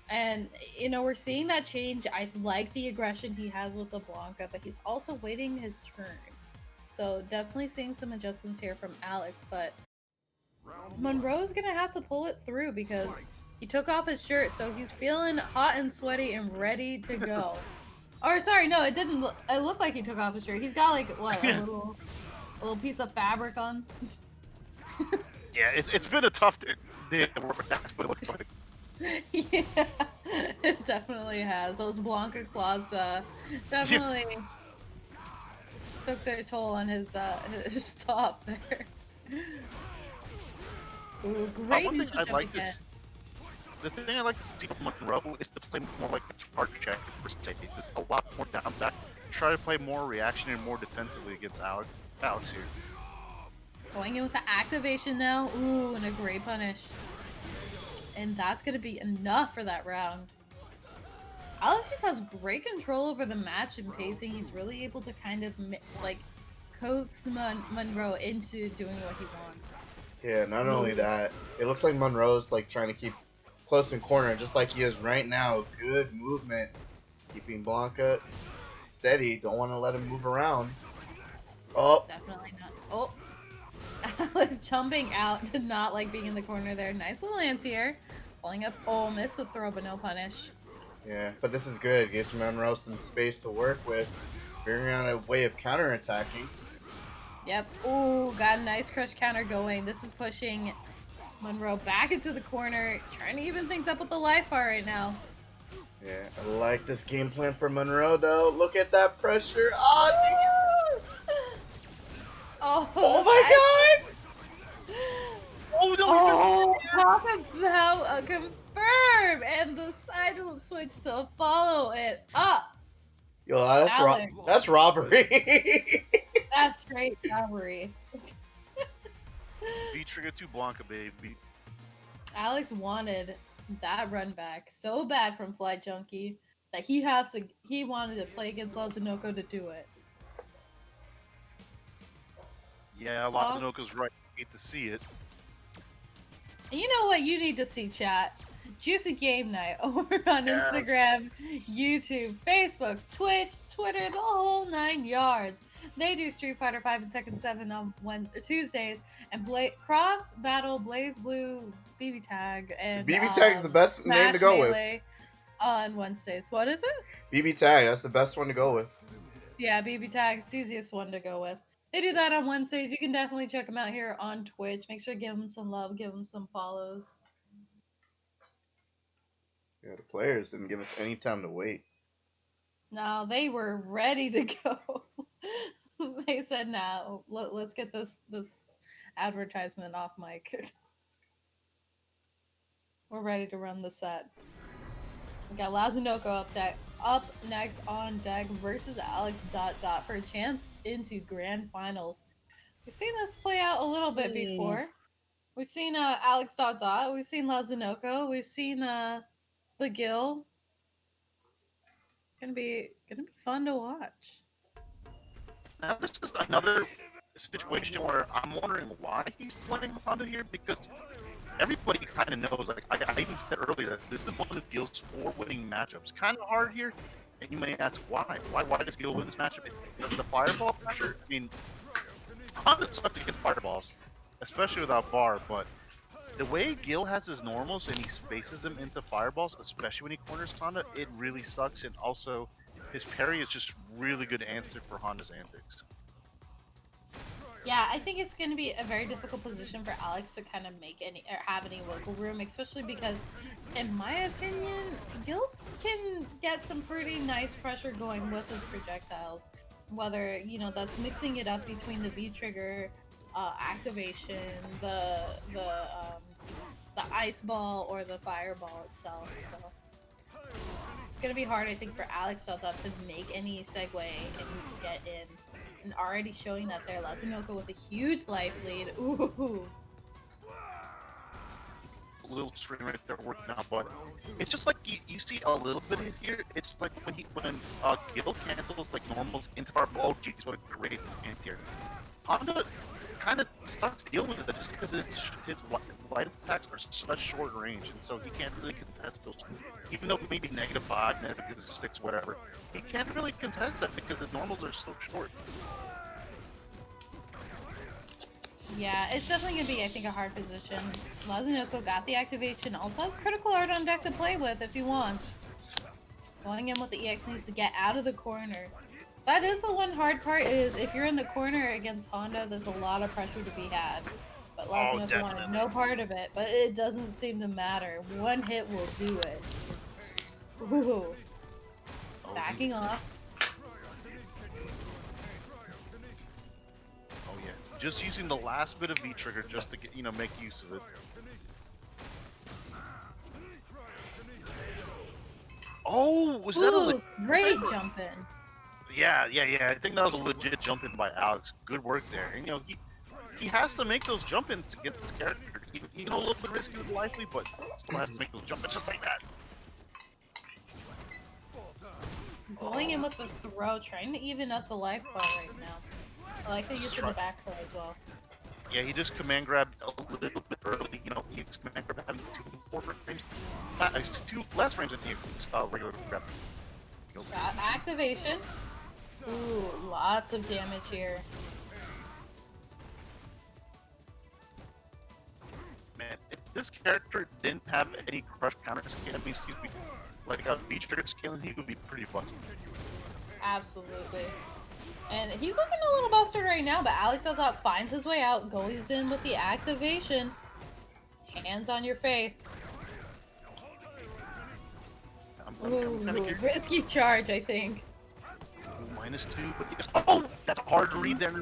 And, you know, we're seeing that change. I like the aggression he has with the Blanca, but he's also waiting his turn. So definitely seeing some adjustments here from Alex, but Monroe's gonna have to pull it through because he took off his shirt, so he's feeling hot and sweaty and ready to go. Or sorry, no, it didn't. It looked like he took off his shirt. He's got like what, a little piece of fabric on. Yeah, it's been a tough day at work. That's what it looks like. Yeah, it definitely has. Those Blanca claws definitely took their toll on his top there. Ooh, great One thing neutral I jump like again. this. The thing I like to see from Monroe is to play more like a charge check per se. Just a lot more down back. Try to play more reaction and more defensively against Alex here. Going in with the activation now. Ooh, and a great punish. And that's going to be enough for that round. Alex just has great control over the match and pacing. He's really able to kind of, like, coax Monroe into doing what he wants. Yeah, not only that, it looks like Monroe's like trying to keep close in corner, just like he is right now. Good movement, keeping Blanca steady. Don't want to let him move around. Oh, Definitely not. Oh, Alex jumping out. Did not like being in the corner there. Nice little anti-air. Pulling up. Oh, missed the throw, but no punish. yeah, but this is good. Gives Monroe some space to work with. Figuring out a way of counterattacking. Yep. Ooh, got a nice crush counter going. This is pushing Monroe back into the corner. Trying to even things up with the life bar right now. Yeah, I like this game plan for Monroe, though. Look at that pressure. Oh, dang it. Oh, Oh my god! Oh no! Oh, talk about a confirm and the side switch to follow it up. Yo, Alex. that's robbery. That's straight robbery. V trigger to Blanca, baby. Alex wanted that run back so bad from Fly Junkie that he wanted to play against Lazunoko to do it. Yeah, Lazanoko's right. Hate to see it. And you know what you need to see, chat? Juicy Game Night over on Yes. Instagram, YouTube, Facebook, Twitch, Twitter, the whole 9 yards. They do Street Fighter 5 and Tekken 7 on Tuesdays, and Cross Battle Blaze Blue BB Tag and BB Tag is the best name to Smash go with. Melee on Wednesdays. What is it? BB Tag, that's the best one to go with. Yeah, BB Tag is the easiest one to go with. They do that on Wednesdays. You can definitely check them out here on Twitch. Make sure to give them some love, give them some follows. Yeah, the players didn't give us any time to wait. No, they were ready to go. They said, "Now, let's get this advertisement off mic. We're ready to run the set." We got Lazunoko up next on deck versus Alex Dot Dot for a chance into grand finals. We've seen this play out a little bit before. We've seen Alex Dot Dot. We've seen Lazunoko. We've seen the Gill. Gonna be fun to watch. Now this is another situation where I'm wondering why he's playing Honda here, because everybody kind of knows. Like I even said earlier, that this is one of Gil's 4 winning matchups. Kind of hard here, and you may ask why. Why does Gil win this matchup? The fireball pressure. I mean, Honda sucks against fireballs, especially without bar. But the way Gil has his normals and he spaces them into fireballs, especially when he corners Honda, it really sucks. And also, his parry is just really good answer for Honda's antics. Yeah, I think it's going to be a very difficult position for Alex to kind of make any or have any wiggle room, especially because, in my opinion, Gil can get some pretty nice pressure going with his projectiles. Whether that's mixing it up between the V trigger activation, the ice ball, or the fireball itself. So it's going to be hard, I think, for Alex Delta to make any segue and get in. And already showing that there, Lazunoko with a huge life lead. Ooh. A little string right there working out, but it's just like you see a little bit in here. It's like when Gil cancels like normals into our ball. Oh jeez, what a great anti-air. Honda kind of sucks to deal with it just because his light attacks are such short range, and so he can't really contest those. Even though maybe -5, -6, whatever, he can't really contest that because his normals are so short. Yeah, it's definitely going to be, I think, a hard position. Lazunoko got the activation, also has Critical Art on deck to play with if he wants. Going in with the EX needs to get out of the corner. That is the one hard part, is if you're in the corner against Honda, there's a lot of pressure to be had. But Lazunoko wanted no part of it, but it doesn't seem to matter. One hit will do it. Ooh. Backing off. Oh yeah, just using the last bit of V trigger just to get make use of it. Oh, was that Ooh, great jump in. Yeah. I think that was a legit jump in by Alex. Good work there. And he has to make those jump ins to get this character. Even a little bit risky with lively, but still has to make those jump ins just like that. Going in with the throw, trying to even up the life bar right now. I like the use of the back throw as well. Yeah, he just command grabbed a little bit early. He just command grabbed having 2 frames. 2 less frames than he regular grab. Got activation. Ooh, lots of damage here. Man, if this character didn't have any crush counter skill, I mean, excuse me, like a beach trigger skill, he would be pretty busted. Absolutely. And he's looking a little busted right now, but Alex on top finds his way out, goes in with the activation. Hands on your face. I'm Ooh, kind of curious. risky charge, I think. -2, but yes. Oh, that's a hard read there.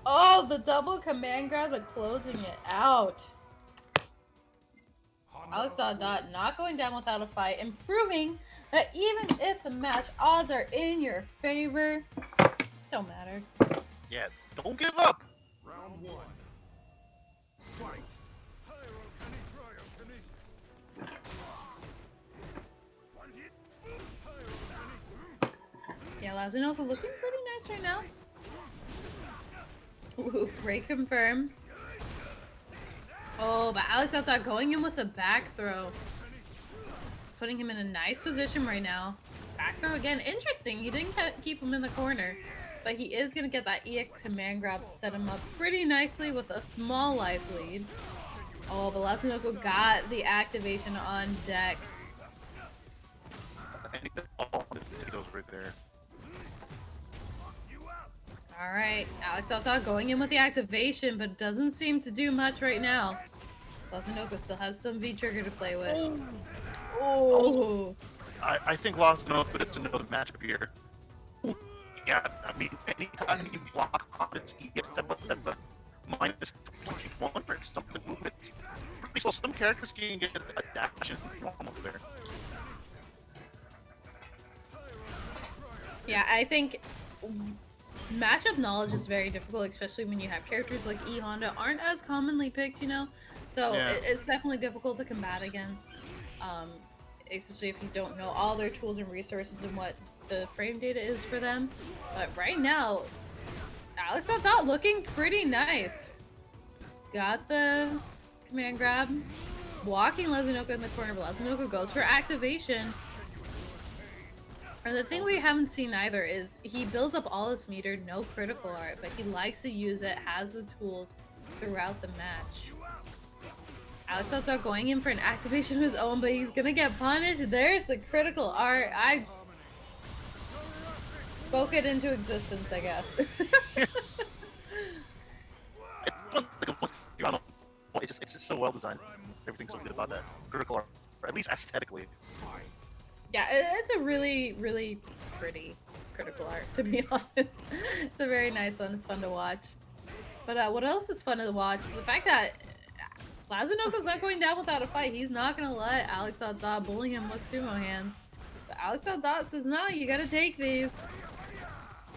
Oh, the double command grab, the closing it out. Alex Dot not going down without a fight, and proving that even if the match odds are in your favor, don't matter. Yeah, don't give up. Round 1. Fight. Pyrokinesis. One hit. Pyrokinesis. Yeah, Lazanoka looking pretty nice right now. Ooh, great confirm. Oh, but Alex Dot going in with a back throw. Putting him in a nice position right now. Back throw again. Interesting. He didn't keep him in the corner. But he is going to get that EX command grab to set him up pretty nicely with a small life lead. Oh, but Lazanoka got the activation on deck. Oh, potatoes right there. Alright, Alex Dot going in with the activation, but doesn't seem to do much right now. Lazanoka still has some V-trigger to play with. Oh. I think Lazanoka is another matchup here. Yeah, I mean, anytime you block on its EX step, that's a -21 for something movement. So some characters can get a dash and normal there. Yeah, I think matchup knowledge is very difficult, especially when you have characters like E Honda aren't as commonly picked, you know? So Yeah. it's definitely difficult to combat against, especially if you don't know all their tools and resources and what the frame data is for them. But right now, Alex Dot looking pretty nice. Got the command grab, walking Lazanoka in the corner, but Lazanoka goes for activation. And the thing we haven't seen either is he builds up all his meter, no critical art, but he likes to use it, has the tools throughout the match. Alex Dot going in for an activation of his own, but he's gonna get punished. There's the critical art. I just spoke it into existence, I guess. It's just so well designed. Everything's so good about that critical art, or at least aesthetically. Yeah, it's a really, really pretty critical art, to be honest. It's a very nice one. It's fun to watch. But what else is fun to watch? The fact that Lazanoka's not going down without a fight. He's not going to let Alex Dot bully him with sumo hands. But Alex Dot says, no, you got to take these.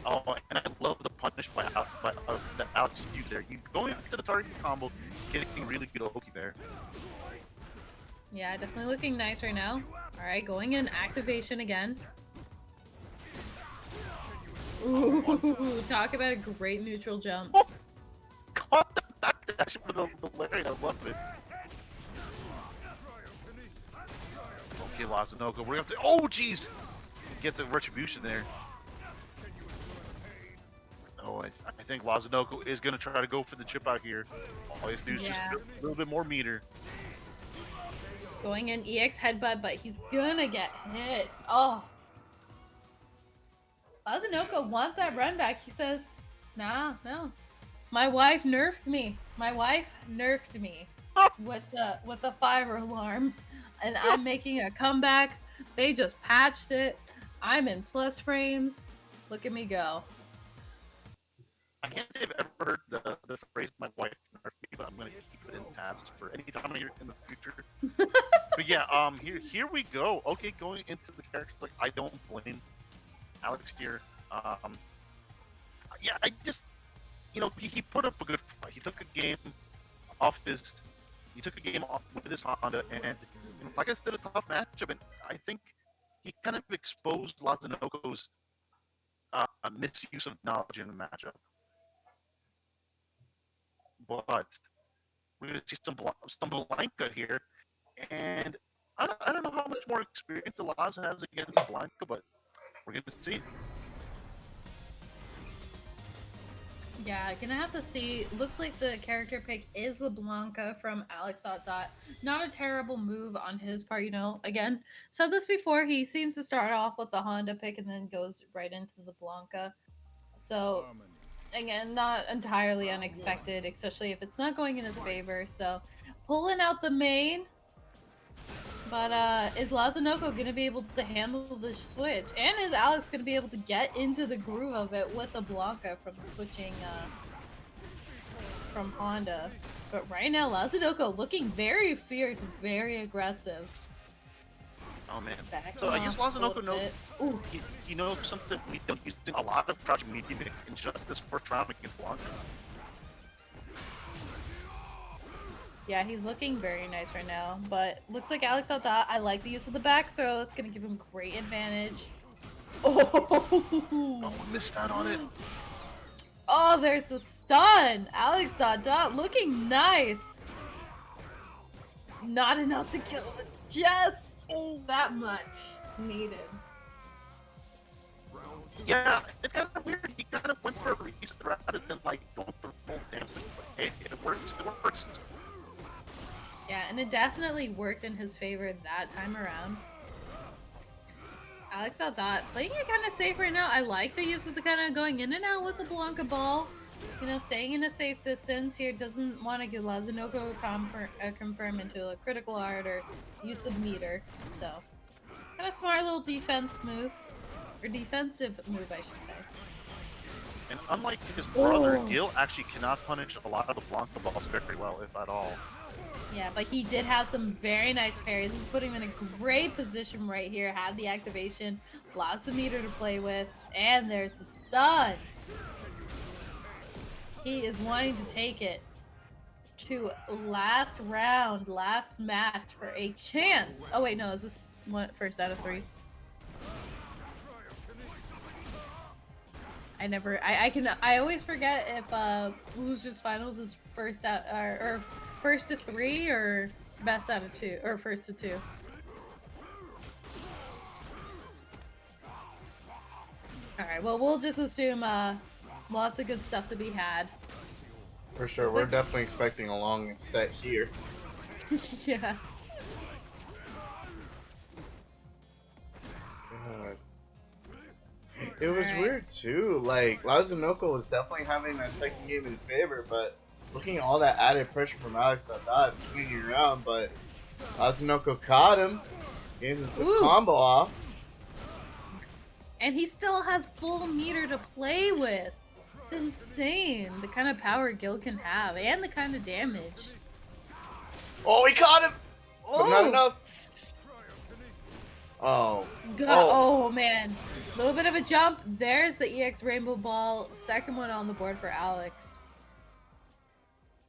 Oh, and I love the punish by that Alex used there. You going into the target combo, getting really good Oki there. Yeah, definitely looking nice right now. Alright, going in activation again. Ooh, talk about a great neutral jump. Oh, caught the back dash with the Larry. I love it. Okay, Lazanoka, we're gonna have to. Oh, jeez! Gets a retribution there. Oh, I think Lazanoka is gonna try to go for the chip out here. All he has to do is just a little bit more meter. Going in EX headbutt, but he's gonna get hit. Oh. Lazanoka wants that run back. He says, nah, no. My wife nerfed me. My wife nerfed me with the fire alarm. And I'm making a comeback. They just patched it. I'm in plus frames. Look at me go. I can't say I've ever heard the phrase "my wife nerfed me," but I'm gonna keep it in tabs for any time in the future. But yeah, here we go. Okay, going into the characters, like I don't blame Alex here. Yeah, I just, he put up a good fight. He took a game off his, with his Honda, and like I said, a tough matchup. And I think he kind of exposed Lazanoko's misuse of knowledge in the matchup. But we're gonna see some Blanca here, and I don't know how much more experience Laza has against Blanca, but we're gonna see. Yeah, gonna have to see. Looks like the character pick is the Blanca from Alex Dot Dot. Not a terrible move on his part, you know. Again, said this before. He seems to start off with the Honda pick and then goes right into the Blanca. So Harmony. again, not entirely unexpected, especially if it's not going in his favor. So pulling out the main. But is Lazanoco gonna be able to handle the switch? And is Alex gonna be able to get into the groove of it with the Blanca from switching from Honda? But right now, Lazanoco looking very fierce, very aggressive. Oh man. Back So I guess off a Lazanoco little knows bit. Ooh, he knows something we don't use a lot of Project Medium in just this first round against Blanca. yeah, he's looking very nice right now. But looks like Alex out that. I like the use of the back throw. That's gonna give him great advantage. Oh, Oh, missed out on it. oh, there's the stun. Alex dot dot looking nice. Not enough to kill, but just that much needed. Yeah, it's kind of weird. He kind of went for a reset rather than like going for full damage. But hey, it works. It works. Yeah, and it definitely worked in his favor that time around. Alex Dot Dot playing it kind of safe right now. I like the use of the kind of going in and out with the Blanca ball. You know, staying in a safe distance here. Doesn't want to get Lazanoco confirm into a critical art or use of meter. So, kind of smart little defense move. Or defensive move, I should say. And unlike his brother, Oh. Gil actually cannot punish a lot of the Blanca balls very well, if at all. Yeah, but he did have some very nice parries. This is putting him in a great position right here. Had the activation, lots of meter to play with, and there's the stun. He is wanting to take it to last round, last match for a chance. Oh wait, no, is this one first out of 3? I always forget if Losers Finals is first out or first to 3 or best out of 2 or first to 2. All right, well we'll just assume lots of good stuff to be had. For sure, It's we're like- definitely expecting a long set here. Yeah. God. It was Alright. weird too. Like Lazanoco was definitely having that second game in his favor, but looking at all that added pressure from Alex Dot swinging around, but Lazanoco caught him, gave him some Ooh. combo off. And he still has full meter to play with. It's insane the kind of power Gil can have and the kind of damage. Oh, he caught him, but not Oh. enough. Oh, Oh man, a little bit of a jump. There's the EX Rainbow Ball. Second one on the board for Alex.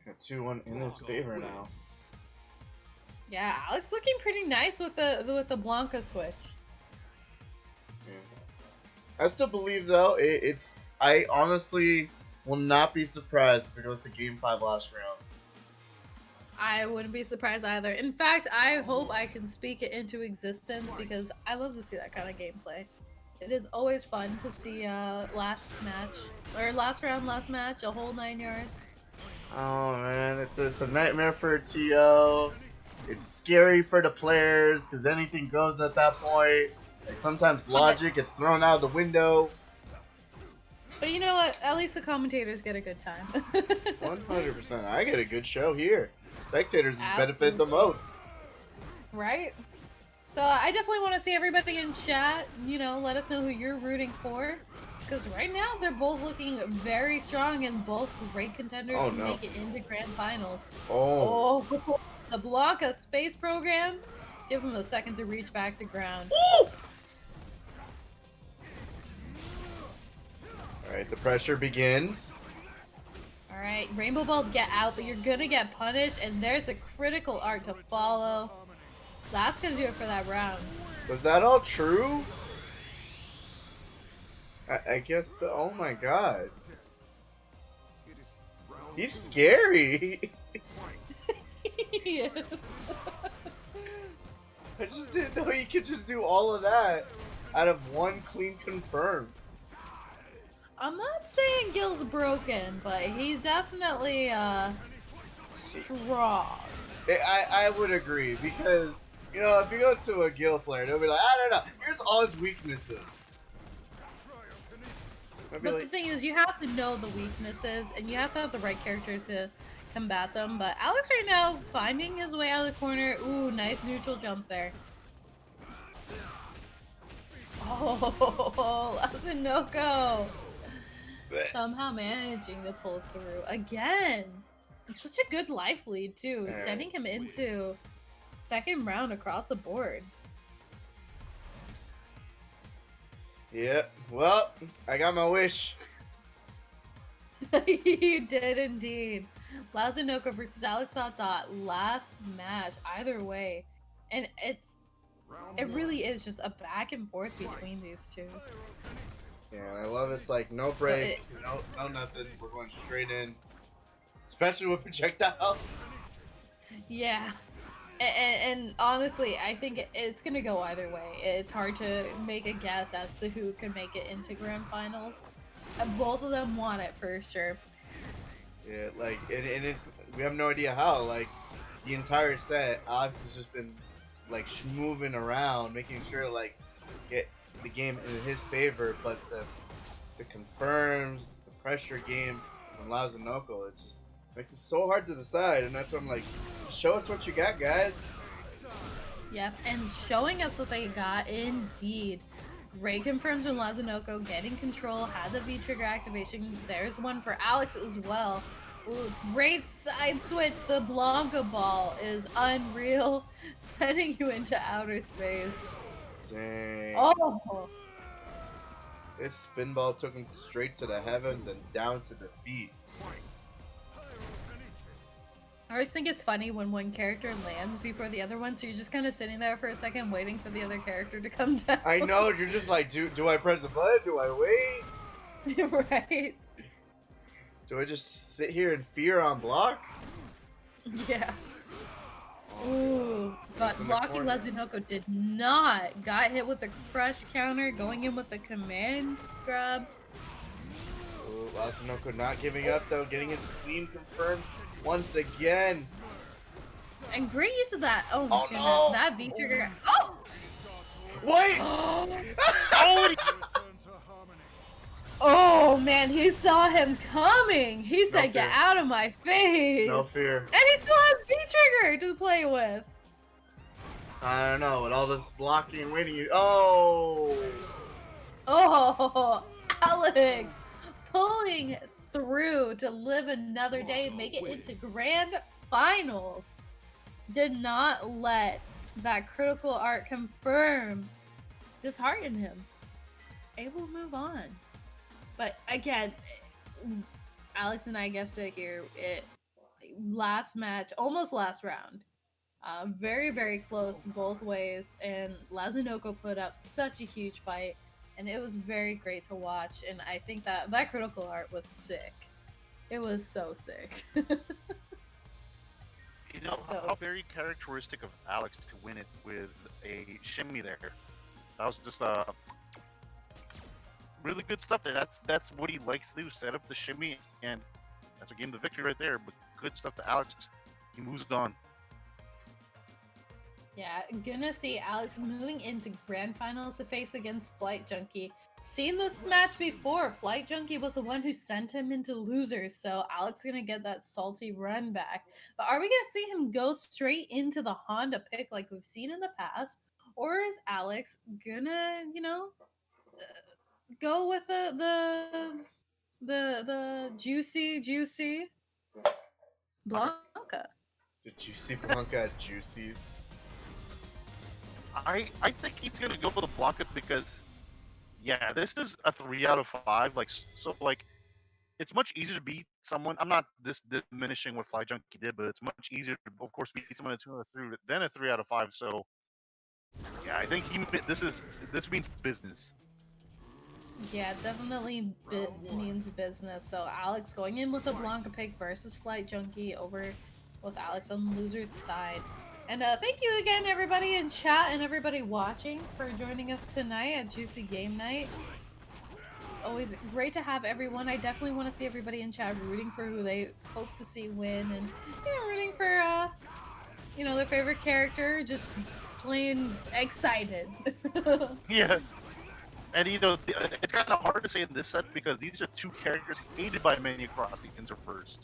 got 2-1 in his favor now. Yeah, Alex looking pretty nice with the Blanca switch. Yeah. I still believe though, I honestly will not be surprised if it goes to Game 5 last round. I wouldn't be surprised either. In fact, I hope I can speak it into existence because I love to see that kind of gameplay. It is always fun to see last round, last match, a whole 9 yards. Oh man, it's a nightmare for a TO. It's scary for the players because anything goes at that point. Like sometimes logic gets thrown out the window. But you know what? At least the commentators get a good time. 100%. I get a good show here. Spectators benefit the most. Right? So I definitely want to see everybody in chat, you know, let us know who you're rooting for. Because right now they're both looking very strong and both great contenders Oh, to no. make it into grand finals. Oh. Oh, the Blanca space program. Give them a second to reach back to ground. Alright, the pressure begins. Alright, Rainbow Ball, get out, but you're gonna get punished, and there's a critical art to follow. That's gonna do it for that round. Was that all true? I guess so. Oh my god. It is round He's scary. Yes. I just didn't know you could just do all of that out of one clean confirm. I'm not saying Gil's broken, but he's definitely strong. I would agree because you know if you go to a Gil player, they'll be like, I don't know. Here's all his weaknesses. I'd be But the like, thing is, you have to know the weaknesses, and you have to have the right character to combat them. But Alex right now, finding his way out of the corner. Ooh, nice neutral jump there. Oh, Lazunoko! bleh. Somehow managing to pull through again. It's such a good life lead too, Alright. sending him into second round across the board. Yeah. Well, I got my wish. You did indeed. Lazunoko versus Alex Dot Dot, last match, either way. And it really is just a back and forth between these two. Yeah, and I love it's like no break, no nothing. We're going straight in, especially with projectiles. Yeah. And honestly, I think it's gonna go either way. It's hard to make a guess as to who can make it into grand finals. Both of them want it for sure. Yeah, like and it's we have no idea how. Like the entire set, Alex has just been like moving around, making sure to, like get the game in his favor. But the confirms, the pressure game from Lazunoko, it just makes it so hard to decide. And that's what I'm like, show us what you got, guys. Yep, and showing us what they got indeed. Great confirms from Lazunoko, getting control, had the V-trigger activation. There's one for Alex as well. Ooh, great side switch. The Blanca ball is unreal, sending you into outer space. Dang. Oh, This spin ball took him straight to the heavens and down to defeat. I always think it's funny when one character lands before the other one, so you're just kind of sitting there for a second waiting for the other character to come down. I know, you're just like, do I press the button? Do I wait? Right? Do I just sit here in fear on block? Yeah. Ooh, but in the blocking corner. Lazunoko did not. Got hit with the crush counter, going in with the command grab. Ooh, Lazunoko not giving up though, getting his clean confirmed once again. And great use of that. Oh my Oh, goodness, no. that V-trigger. Oh! Wait! Oh, Oh man, he saw him coming. He No said, "Get fear. out of my face." No fear. And he still has V-trigger to play with. I don't know, with all this blocking and waiting, you. Oh! Oh, Alex pulling through to live another day, make it into grand finals. Did not let that critical art confirm dishearten him. Able to move on. But again, Alex and I guessed it here. Last match, almost last round. Very, very close both ways. And Lazunoko put up such a huge fight. And it was very great to watch. And I think that critical art was sick. It was so sick. you know, So- how very characteristic of Alex to win it with a shimmy there. That was just really good stuff there. That's what he likes to do, set up the shimmy, and that's what gave him the victory right there. But good stuff to Alex. He moves on. Yeah, gonna see Alex moving into grand finals to face against Flight Junkie. Seen this match before. Flight Junkie was the one who sent him into losers, so Alex gonna get that salty run back. But are we gonna see him go straight into the Honda pick like we've seen in the past, or is Alex gonna, go with the juicy Blanca? The Juicy Blanca at Juicy's. I think he's gonna go for the Blanca because, yeah, this is a 3 out of 5. Like, it's much easier to beat someone. I'm not diminishing what Fly Junkie did, but it's much easier to, of course, beat someone at 2 out of 3 than a 3 out of 5. So, yeah, I think this means business. Yeah, definitely means business. So Alex going in with the Blanca pick versus Flight Junkie over with Alex on the loser's side. And thank you again, everybody in chat and everybody watching for joining us tonight at Juicy Game Night. always great to have everyone. I definitely want to see everybody in chat rooting for who they hope to see win, and rooting for their favorite character, just plain excited. Yeah. And it's kind of hard to say in this set because these are two characters hated by many across the Interverse.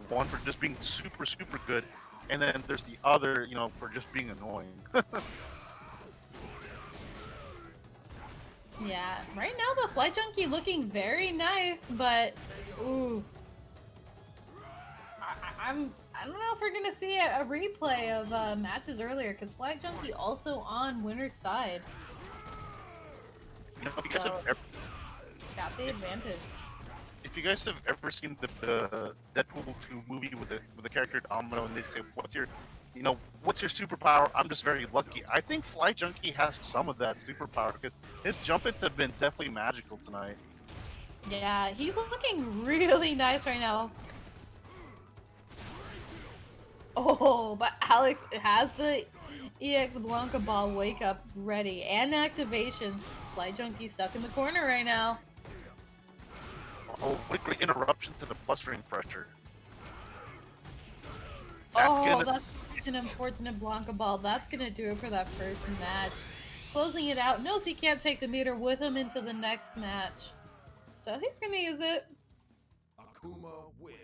One for just being super, super good, and then there's the other, for just being annoying. Yeah, right now the Flight Junkie looking very nice, but ooh, I don't know if we're gonna see a replay of matches earlier because Flight Junkie also on winner's side, If you guys So- have ever, got the advantage. if you guys have ever seen the Deadpool 2 movie with the character Domino, and they say, what's your superpower? I'm just very lucky. I think Flight Junkie has some of that superpower because his jump-ins have been definitely magical tonight. Yeah, he's looking really nice right now. Oh, but Alex has the EX Blanca ball wake up ready and activation. Flight Junkie stuck in the corner right now. Oh, what a great interruption to the blustering pressure. Oh, that's an unfortunate Blanca ball. That's gonna do it for that first match. Closing it out. Knows he can't take the meter with him into the next match. So he's gonna use it. Akuma wins.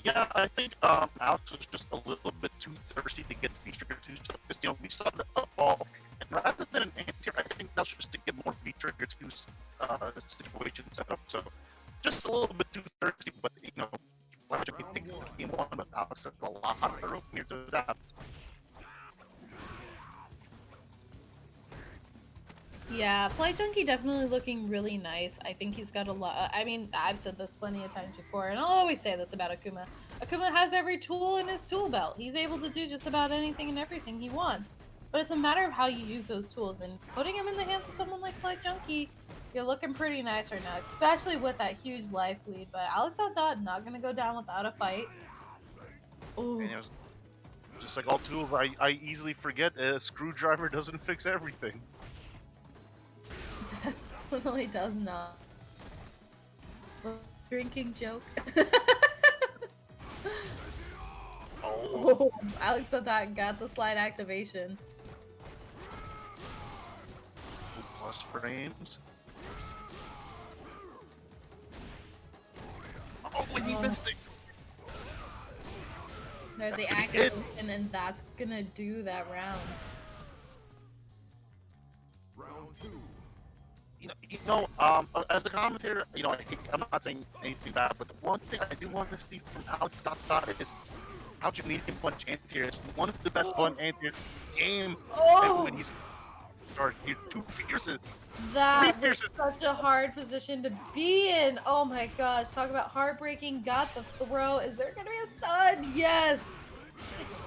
Yeah, I think Alex was just a little bit too thirsty to get V-Trigger 2 stuff because, we saw the up ball, and rather than an anti-air, I think that's just to get more V-Trigger 2 situation set up. So, just a little bit too thirsty, but, Flash thinks it's game one, but Alex has a lot of room here to adapt. Yeah, Flight Junkie definitely looking really nice. I think he's got a lot. I mean, I've said this plenty of times before, and I'll always say this about Akuma. Akuma has every tool in his tool belt. He's able to do just about anything and everything he wants. But it's a matter of how you use those tools, and putting him in the hands of someone like Flight Junkie, you're looking pretty nice right now, especially with that huge life lead. But Alex Aldot not gonna go down without a fight. Ooh. And just like all tools, I easily forget a screwdriver doesn't fix everything. Definitely does not. Drinking joke. Oh, Oh, Alex Aldot got the slide activation. plus frames. Oh, and he missed it. There's the That's pretty good. activation, and that's gonna do that round. Round two. As a commentator, I'm not saying anything bad, but the one thing I do want to see from Alex Dot is how you need him punch anti-air. It's one of the best punch anti-air game Oh, when he's started. Two fierces. that Three was fierces. such a hard position to be in. Oh my gosh, talk about heartbreaking. Got the throw. Is there gonna be a stun? Yes.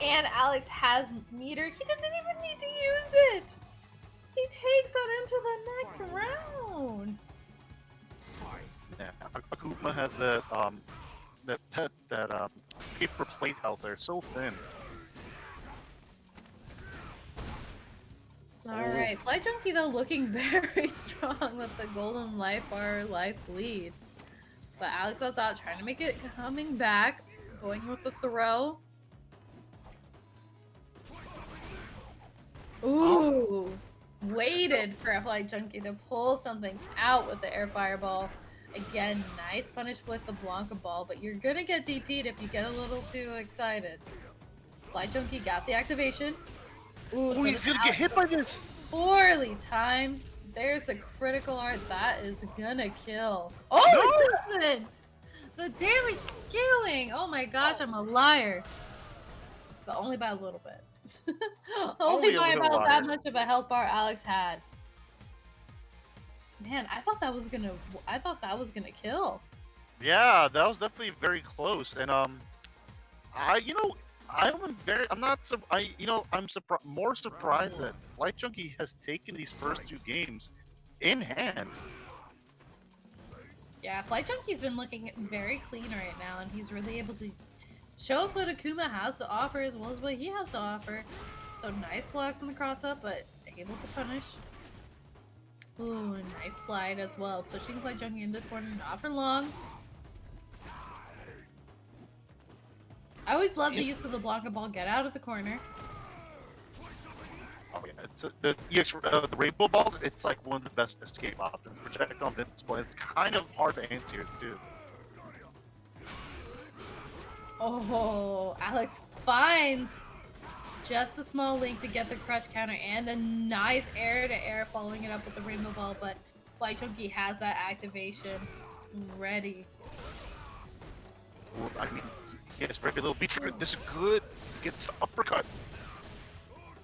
And Alex has meter. He doesn't even need to use it. He takes that into the next round. Yeah, Akuma has that paper plate out there, so thin. Alright, Flight Junkie though looking very strong with the golden life bar life lead. But Alex Aldot trying to make it coming back, going with the throw. Ooh, waited for a Flight Junkie to pull something out with the air fireball. Again, nice punish with the Blanca ball, but you're gonna get DP'd if you get a little too excited. Flight Junkie got the activation. Ooh, Oh, so he's does gonna get hit by this. poorly timed. There's the critical art. That is gonna kill. Oh, it doesn't! The damage scaling! Oh my gosh, I'm a liar. But only by a little bit. Only only a by little about liar. that much of a health bar Alex had. Man, I thought that was gonna kill. Yeah, that was definitely very close. And I'm more surprised that Flight Junkie has taken these first two games in hand. Yeah, Flight Junkie's been looking very clean right now, and he's really able to show us what Akuma has to offer as well as what he has to offer. So nice blocks on the cross up, but able to punish. Ooh, nice slide as well. Pushing Flight Junkie into the corner, not for long. I always love the use of the Blanca Ball. Get out of the corner. Oh yeah, the rainbow balls. It's like one of the best escape options. Projectile invincible. It's kind of hard to answer too. Oh, Alex finds just a small link to get the crush counter and a nice air-to-air following it up with the rainbow ball, but Flight Junkie has that activation ready. Well, I mean, yes, very little feature. This is good. Gets uppercut.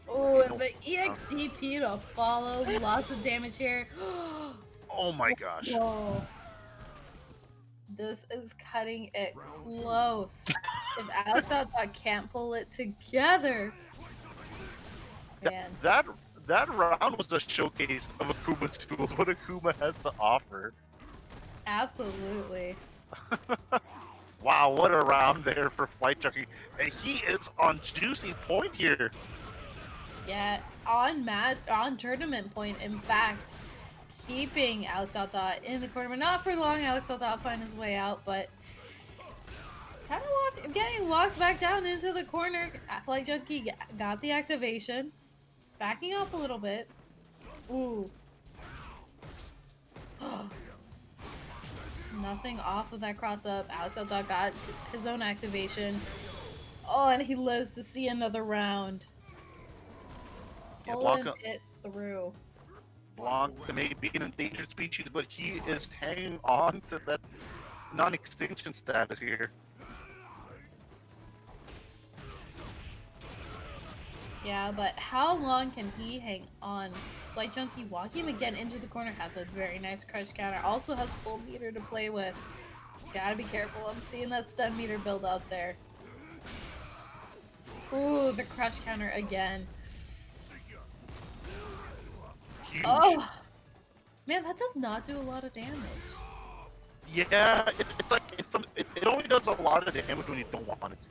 Oh, and the EXDP to follow. Lots of damage here. Oh my gosh. Whoa. This is cutting it close. If Alex Outthought can't pull it together. Man. That round was a showcase of Akuma's tools. What Akuma has to offer. Absolutely. Wow, what a round there for Flight Junkie. And he is on juicy point here. Yeah, on tournament point, in fact, keeping Alex Outthought in the corner, but not for long. Alex Outthought find his way out, but kind of getting walked back down into the corner. Flight Junkie got the activation, backing off a little bit. Ooh. Nothing off of that cross up. Alex Outthought got his own activation. Oh, and he lives to see another round. Yeah, Pulling Blanca, it through. Blanca may be an endangered species, but he is hanging on to that non-extinction status here. Yeah, but how long can he hang on? Flight Junkie walking him again into the corner has a very nice crush counter. Also has full meter to play with. Gotta be careful. I'm seeing that stun meter build out there. Ooh, the crush counter again. Huge. Oh! Man, that does not do a lot of damage. Yeah, it only does a lot of damage when you don't want it to.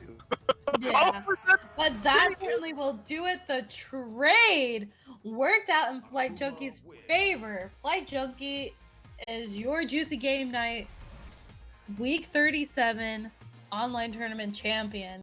Yeah. But that certainly will do it. The trade worked out in Flight Junkie's favor. Flight Junkie is your juicy game night week 37 online tournament champion.